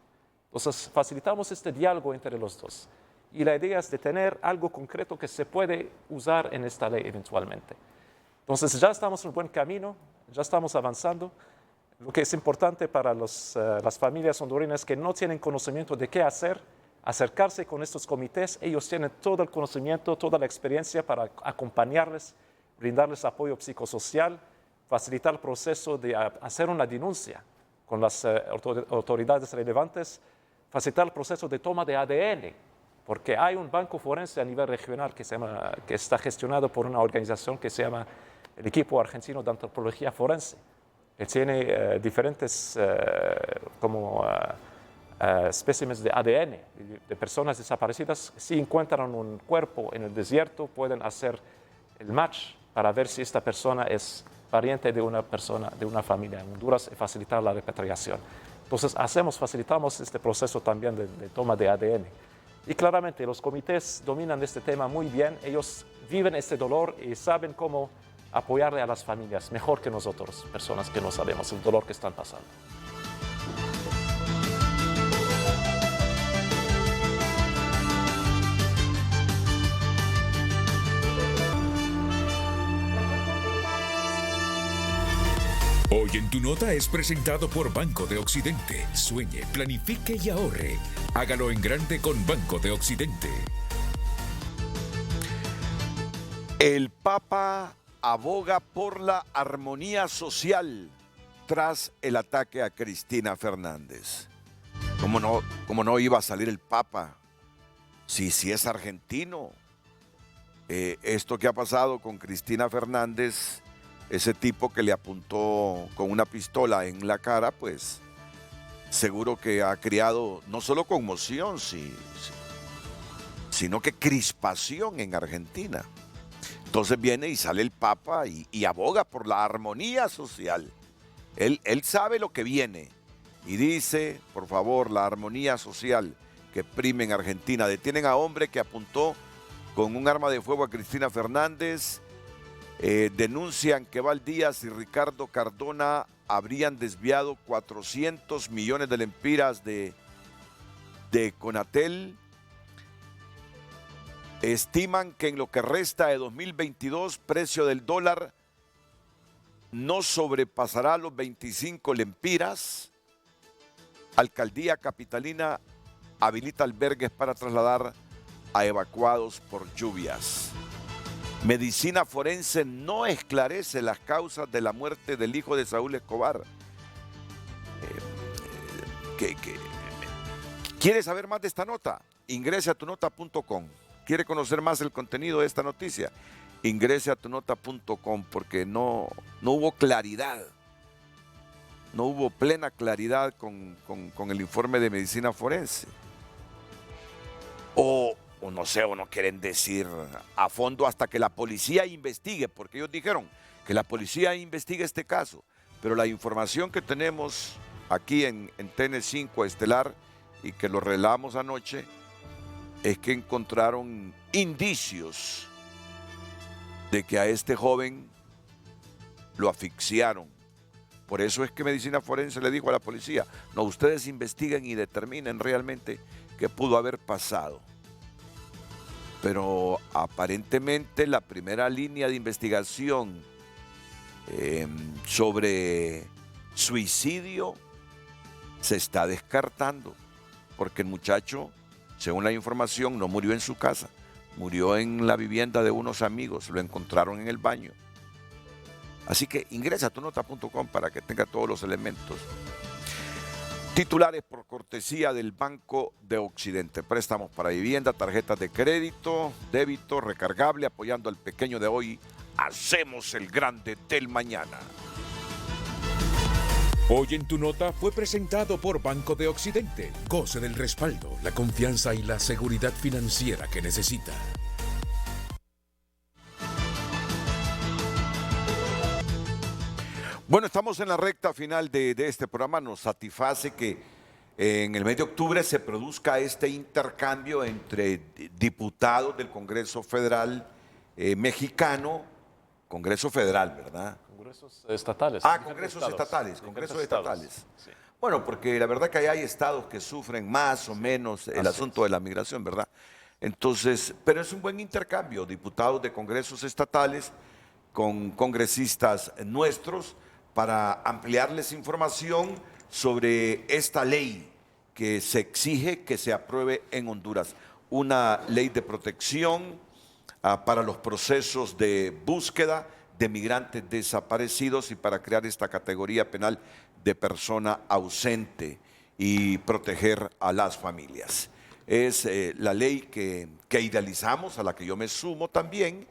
Entonces, facilitamos este diálogo entre los dos. Y la idea es de tener algo concreto que se puede usar en esta ley eventualmente. Entonces, ya estamos en un buen camino, ya estamos avanzando. Lo que es importante para las familias hondureñas que no tienen conocimiento de qué hacer, acercarse con estos comités. Ellos tienen todo el conocimiento, toda la experiencia para acompañarles, brindarles apoyo psicosocial, facilitar el proceso de hacer una denuncia con las autoridades relevantes, facilitar el proceso de toma de ADN, porque hay un banco forense a nivel regional que está gestionado por una organización que se llama el Equipo Argentino de Antropología Forense, que tiene diferentes espécimes de ADN de personas desaparecidas. Si encuentran un cuerpo en el desierto, pueden hacer el match para ver si esta persona es pariente de una persona, de una familia en Honduras, y facilitar la repatriación. Entonces, facilitamos este proceso también de toma de ADN. Y claramente los comités dominan este tema muy bien. Ellos viven este dolor y saben cómo apoyarle a las familias mejor que nosotros, personas que no sabemos el dolor que están pasando. Hoy en tu nota es presentado por Banco de Occidente. Sueñe, planifique y ahorre. Hágalo en grande con Banco de Occidente. El Papa aboga por la armonía social tras el ataque a Cristina Fernández. ¿Cómo no iba a salir el Papa? Si es argentino. Esto que ha pasado con Cristina Fernández, ese tipo que le apuntó con una pistola en la cara, pues seguro que ha creado no solo conmoción, sino que crispación en Argentina. Entonces viene y sale el Papa y aboga por la armonía social. Él sabe lo que viene y dice, por favor, la armonía social que prime en Argentina. Detienen a hombre que apuntó con un arma de fuego a Cristina Fernández. Denuncian que Val Díaz y Ricardo Cardona habrían desviado 400 millones de lempiras de Conatel. Estiman que en lo que resta de 2022, precio del dólar no sobrepasará los 25 lempiras. Alcaldía capitalina habilita albergues para trasladar a evacuados por lluvias. Medicina forense no esclarece las causas de la muerte del hijo de Saúl Escobar. ¿Quiere saber más de esta nota? Ingrese a tunota.com. ¿Quiere conocer más el contenido de esta noticia? Ingrese a tunota.com porque no hubo claridad. No hubo plena claridad con el informe de medicina forense. O no sé, o no quieren decir a fondo hasta que la policía investigue, porque ellos dijeron que la policía investigue este caso. Pero la información que tenemos aquí en TN5 Estelar y que lo revelamos anoche es que encontraron indicios de que a este joven lo asfixiaron. Por eso es que Medicina Forense le dijo a la policía, no, ustedes investiguen y determinen realmente qué pudo haber pasado. Pero aparentemente la primera línea de investigación sobre suicidio se está descartando, porque el muchacho, según la información, no murió en su casa, murió en la vivienda de unos amigos, lo encontraron en el baño. Así que ingresa a tunota.com para que tenga todos los elementos. Titulares por cortesía del Banco de Occidente. Préstamos para vivienda, tarjetas de crédito, débito, recargable, apoyando al pequeño de hoy. Hacemos el grande del mañana. Hoy en Tu Nota fue presentado por Banco de Occidente. Goce del respaldo, la confianza y la seguridad financiera que necesita. Bueno, estamos en la recta final de este programa. Nos satisface que en el mes de octubre se produzca este intercambio entre diputados del Congreso Federal mexicano, Congreso Federal, ¿verdad? Congresos estatales. Congresos estatales, congresos estatales. Sí. Bueno, porque la verdad que hay estados que sufren más o menos el asunto de la migración, ¿verdad? Entonces, pero es un buen intercambio, diputados de congresos estatales con congresistas nuestros, para ampliarles información sobre esta ley que se exige que se apruebe en Honduras. Una ley de protección para los procesos de búsqueda de migrantes desaparecidos y para crear esta categoría penal de persona ausente y proteger a las familias. Es la ley que idealizamos, a la que yo me sumo también,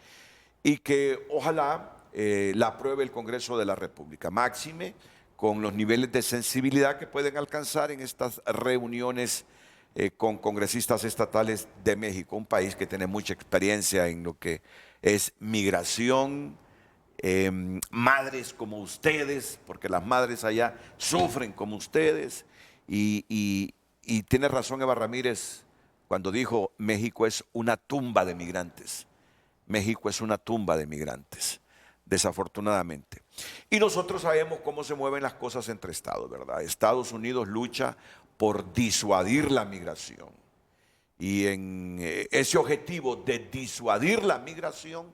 y que ojalá la apruebe el Congreso de la República, máxime con los niveles de sensibilidad que pueden alcanzar en estas reuniones con congresistas estatales de México, un país que tiene mucha experiencia en lo que es migración, madres como ustedes, porque las madres allá sufren como ustedes, y tiene razón Eva Ramírez cuando dijo México es una tumba de migrantes. México es una tumba de migrantes, desafortunadamente. Y nosotros sabemos cómo se mueven las cosas entre estados, ¿verdad? Estados Unidos lucha por disuadir la migración. Y en ese objetivo de disuadir la migración,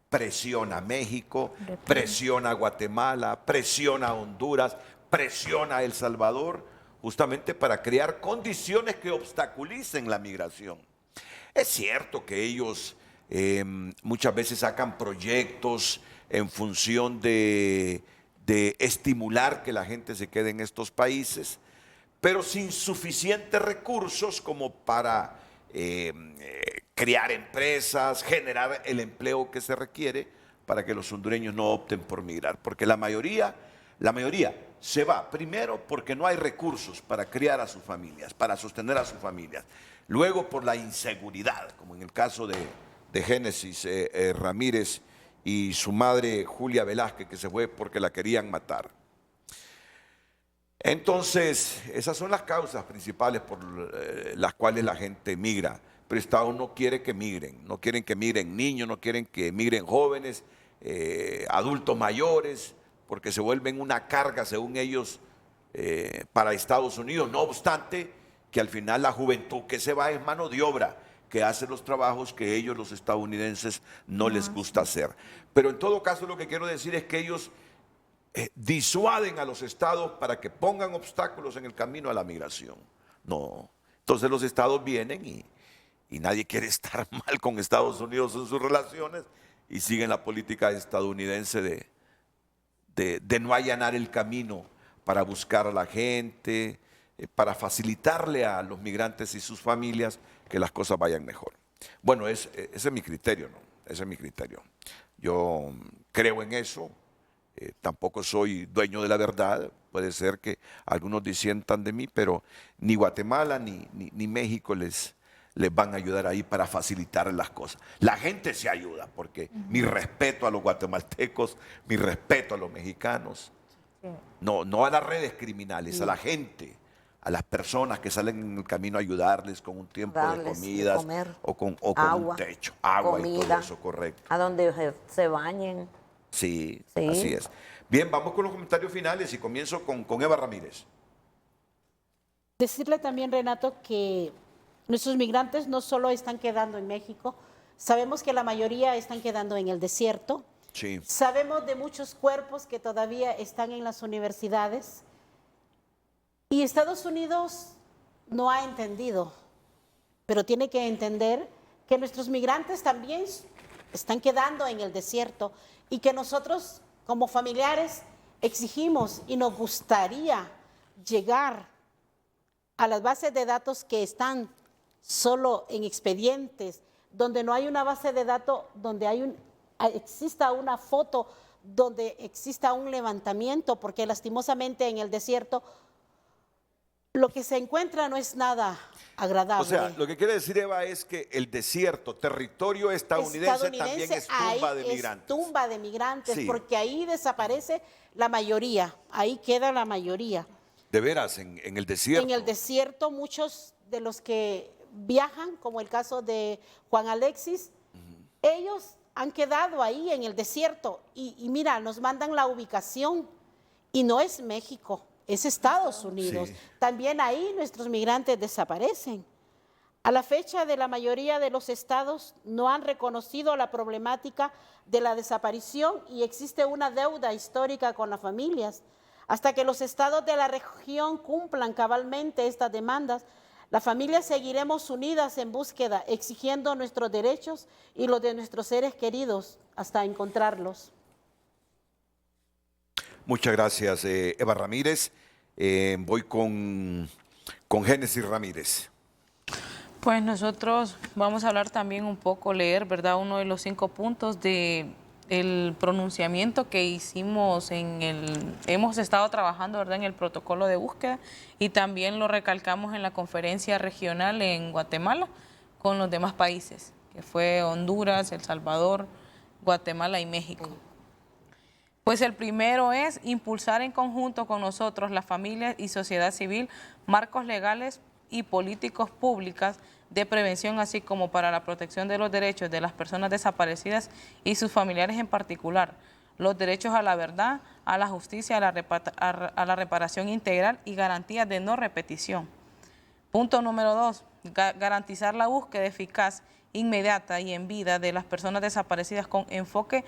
presiona a México, presiona a Guatemala, presiona a Honduras, presiona a El Salvador, justamente para crear condiciones que obstaculicen la migración. Es cierto que ellos muchas veces sacan proyectos en función de estimular que la gente se quede en estos países, pero sin suficientes recursos como para crear empresas, generar el empleo que se requiere para que los hondureños no opten por migrar, porque la mayoría se va primero porque no hay recursos para criar a sus familias, para sostener a sus familias, luego por la inseguridad, como en el caso de Génesis Ramírez y su madre Julia Velázquez, que se fue porque la querían matar. Entonces, esas son las causas principales por las cuales la gente migra. Pero Estados no quiere que migren, no quieren que migren niños, no quieren que migren jóvenes, adultos mayores, porque se vuelven una carga, según ellos, para Estados Unidos. No obstante, que al final la juventud que se va es mano de obra, que hace los trabajos que ellos, los estadounidenses, no les gusta hacer. Pero en todo caso, lo que quiero decir es que ellos disuaden a los estados para que pongan obstáculos en el camino a la migración. No. Entonces los estados vienen y nadie quiere estar mal con Estados Unidos en sus relaciones y siguen la política estadounidense de no allanar el camino para buscar a la gente, para facilitarle a los migrantes y sus familias que las cosas vayan mejor. Bueno, ese es mi criterio, ¿no? Ese es mi criterio. Yo creo en eso, tampoco soy dueño de la verdad, puede ser que algunos disientan de mí, pero ni Guatemala ni México les les van a ayudar ahí para facilitar las cosas. La gente se ayuda, porque mi respeto a los guatemaltecos, mi respeto a los mexicanos, no a las redes criminales, a la gente, a las personas que salen en el camino a ayudarles con un tiempo de comidas o con un techo, agua y todo eso, correcto. A donde se bañen. Sí, así es. Bien, vamos con los comentarios finales y comienzo con Eva Ramírez. Decirle también, Renato, que nuestros migrantes no solo están quedando en México, sabemos que la mayoría están quedando en el desierto. Sí. Sabemos de muchos cuerpos que todavía están en las universidades y Estados Unidos no ha entendido, pero tiene que entender que nuestros migrantes también están quedando en el desierto y que nosotros como familiares exigimos y nos gustaría llegar a las bases de datos que están solo en expedientes, donde no hay una base de datos, donde exista una foto, donde exista un levantamiento, porque lastimosamente en el desierto lo que se encuentra no es nada agradable. O sea, lo que quiere decir Eva es que el desierto, territorio estadounidense también es tumba de migrantes. Es tumba de migrantes, Sí. porque ahí desaparece la mayoría, ahí queda la mayoría. De veras, en el desierto. En el desierto muchos de los que viajan, como el caso de Juan Alexis, ellos han quedado ahí en el desierto y mira, nos mandan la ubicación y no es México, es Estados Unidos. Sí. También ahí nuestros migrantes desaparecen. A la fecha de la mayoría de los estados no han reconocido la problemática de la desaparición y existe una deuda histórica con las familias. Hasta que los estados de la región cumplan cabalmente estas demandas, las familias seguiremos unidas en búsqueda, exigiendo nuestros derechos y los de nuestros seres queridos hasta encontrarlos. Muchas gracias, Eva Ramírez. Voy con Génesis Ramírez. Pues nosotros vamos a hablar también un poco, leer, ¿verdad? Uno de los 5 puntos del pronunciamiento que hicimos hemos estado trabajando, ¿verdad?, en el protocolo de búsqueda y también lo recalcamos en la conferencia regional en Guatemala con los demás países, que fue Honduras, El Salvador, Guatemala y México. Pues el primero es impulsar en conjunto con nosotros, las familias y sociedad civil, marcos legales y políticos públicas de prevención, así como para la protección de los derechos de las personas desaparecidas y sus familiares en particular, los derechos a la verdad, a la justicia, a la reparación integral y garantías de no repetición. Punto número 2, garantizar la búsqueda eficaz, inmediata y en vida de las personas desaparecidas con enfoque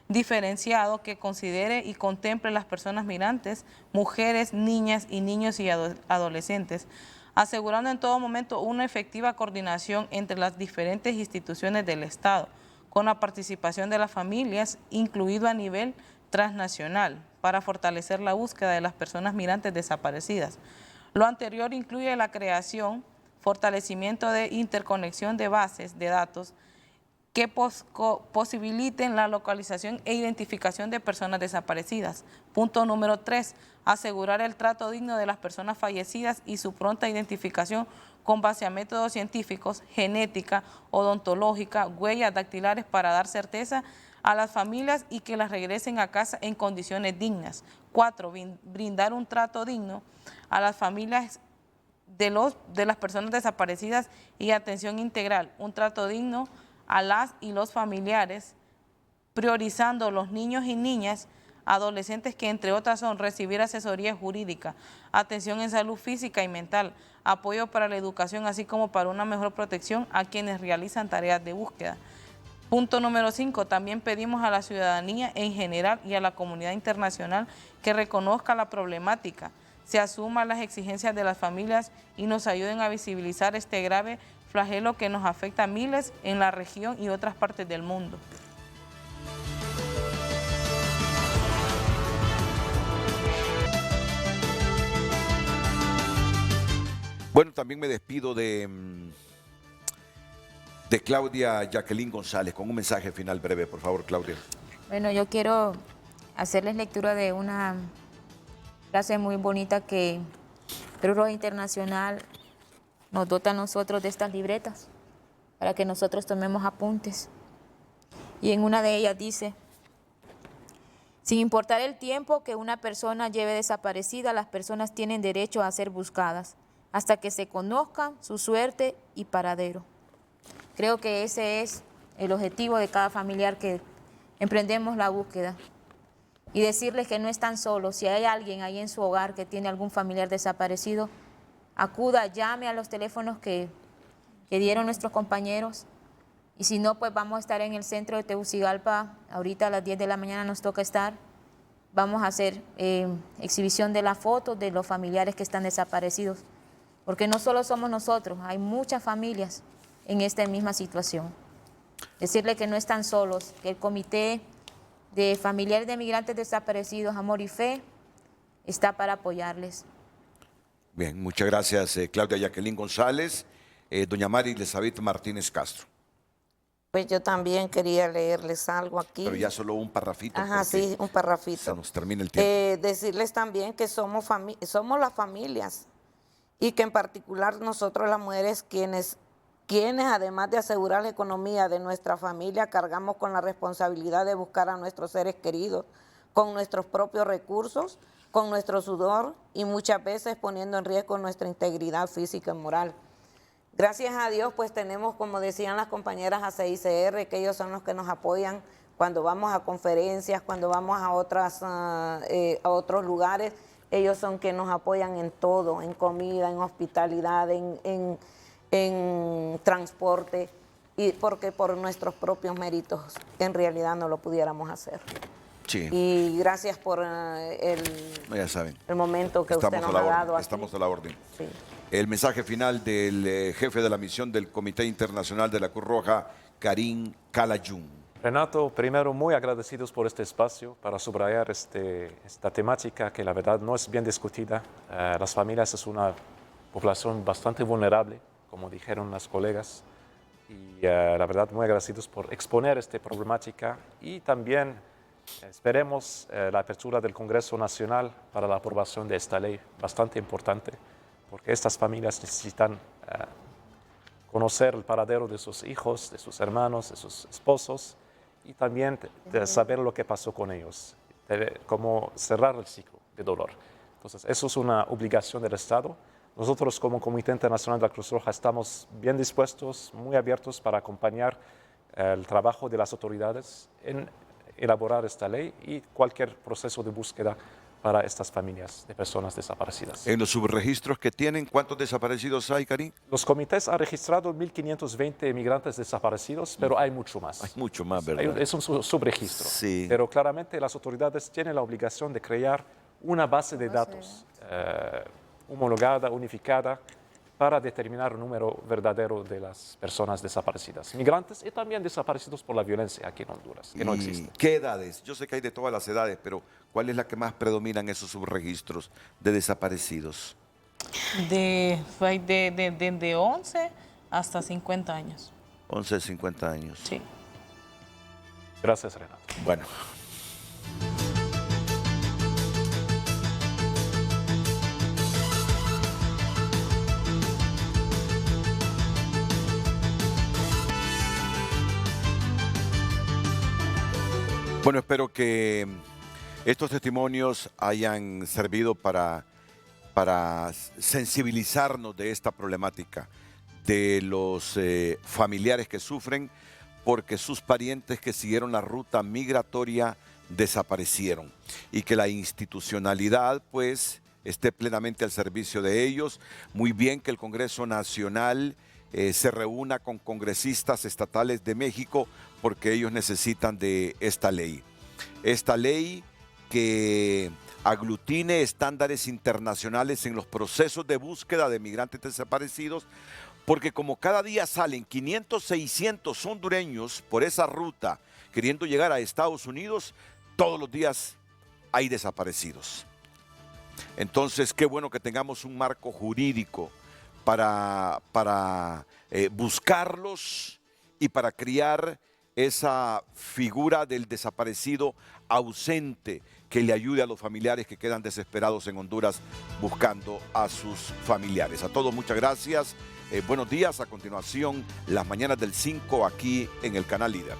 diferenciado que considere y contemple las personas migrantes, mujeres, niñas y niños y adolescentes, asegurando en todo momento una efectiva coordinación entre las diferentes instituciones del Estado, con la participación de las familias, incluido a nivel transnacional, para fortalecer la búsqueda de las personas migrantes desaparecidas. Lo anterior incluye la creación, fortalecimiento de interconexión de bases de datos que posibiliten la localización e identificación de personas desaparecidas. Punto número 3, asegurar el trato digno de las personas fallecidas y su pronta identificación con base a métodos científicos, genética, odontológica, huellas dactilares para dar certeza a las familias y que las regresen a casa en condiciones dignas. 4, brindar un trato digno a las familias de las personas desaparecidas y atención integral, un trato digno a las y los familiares, priorizando los niños y niñas, adolescentes que entre otras son recibir asesoría jurídica, atención en salud física y mental, apoyo para la educación, así como para una mejor protección a quienes realizan tareas de búsqueda. Punto número 5, también pedimos a la ciudadanía en general y a la comunidad internacional que reconozca la problemática, se asuman las exigencias de las familias y nos ayuden a visibilizar este grave flagelo que nos afecta a miles en la región y otras partes del mundo. Bueno, también me despido de Claudia Jacqueline González con un mensaje final breve, por favor, Claudia. Bueno, yo quiero hacerles lectura de una frase muy bonita que Cruz Roja Internacional nos dota a nosotros de estas libretas. para que nosotros tomemos apuntes. Y en una de ellas dice: sin importar el tiempo que una persona lleve desaparecida, las personas tienen derecho a ser buscadas hasta que se conozcan su suerte y paradero. Creo que ese es el objetivo de cada familiar que emprendemos la búsqueda. Y decirles que no están solos. Si hay alguien ahí en su hogar que tiene algún familiar desaparecido, acuda, llame a los teléfonos que dieron nuestros compañeros. Y si no, pues vamos a estar en el centro de Tegucigalpa. Ahorita a las 10 de la mañana nos toca estar. Vamos a hacer exhibición de las fotos de los familiares que están desaparecidos. Porque no solo somos nosotros, hay muchas familias en esta misma situación. Decirle que no están solos, que el Comité de Familiares de Migrantes Desaparecidos, Amor y Fe, está para apoyarles. Bien, muchas gracias, Claudia Jacqueline González. Doña Mari Elizabeth Martínez Castro. Pues yo también quería leerles algo aquí. Pero ya solo un parrafito. Ajá, sí, un parrafito. Se nos termina el tiempo. Decirles también que somos las familias y que en particular nosotros las mujeres quienes además de asegurar la economía de nuestra familia, cargamos con la responsabilidad de buscar a nuestros seres queridos con nuestros propios recursos, con nuestro sudor y muchas veces poniendo en riesgo nuestra integridad física y moral. Gracias a Dios, pues tenemos, como decían las compañeras ACICR, que ellos son los que nos apoyan cuando vamos a conferencias, cuando vamos a otros lugares. Ellos son quienes nos apoyan en todo, en comida, en hospitalidad, en transporte, y porque por nuestros propios méritos en realidad no lo pudiéramos hacer. Sí. Y gracias por el momento que usted nos ha dado aquí. Estamos a la orden. Sí. El mensaje final del jefe de la misión del Comité Internacional de la Cruz Roja, Karim Kalayun. Renato, primero muy agradecidos por este espacio para subrayar esta temática que la verdad no es bien discutida. Las familias es una población bastante vulnerable, como dijeron las colegas, y la verdad muy agradecidos por exponer esta problemática y también esperemos la apertura del Congreso Nacional para la aprobación de esta ley, bastante importante, porque estas familias necesitan conocer el paradero de sus hijos, de sus hermanos, de sus esposos y también de saber lo que pasó con ellos, cómo cerrar el ciclo de dolor. Entonces, eso es una obligación del Estado. Nosotros como Comité Internacional de la Cruz Roja estamos bien dispuestos, muy abiertos para acompañar el trabajo de las autoridades en elaborar esta ley y cualquier proceso de búsqueda para estas familias de personas desaparecidas. En los subregistros que tienen, ¿cuántos desaparecidos hay, Karim? Los comités han registrado 1.520 migrantes desaparecidos, pero hay mucho más. Hay mucho más, ¿verdad? Es un subregistro. Sí. Pero claramente las autoridades tienen la obligación de crear una base de datos homologada, unificada, para determinar el número verdadero de las personas desaparecidas, migrantes y también desaparecidos por la violencia aquí en Honduras, que no existe. ¿Qué edades? Yo sé que hay de todas las edades, pero ¿cuál es la que más predomina en esos subregistros de desaparecidos? De 11 hasta 50 años. 11 a 50 años. Sí. Gracias, Renato. Bueno. Bueno, espero que estos testimonios hayan servido para sensibilizarnos de esta problemática, de los familiares que sufren porque sus parientes que siguieron la ruta migratoria desaparecieron y que la institucionalidad pues esté plenamente al servicio de ellos. Muy bien que el Congreso Nacional se reúna con congresistas estatales de México porque ellos necesitan de esta ley. Esta ley que aglutine estándares internacionales en los procesos de búsqueda de migrantes desaparecidos, porque como cada día salen 500, 600 hondureños por esa ruta queriendo llegar a Estados Unidos, todos los días hay desaparecidos. Entonces, qué bueno que tengamos un marco jurídico para buscarlos y para criar esa figura del desaparecido ausente que le ayude a los familiares que quedan desesperados en Honduras buscando a sus familiares. A todos muchas gracias, buenos días. A continuación, las mañanas del 5 aquí en el canal Líder.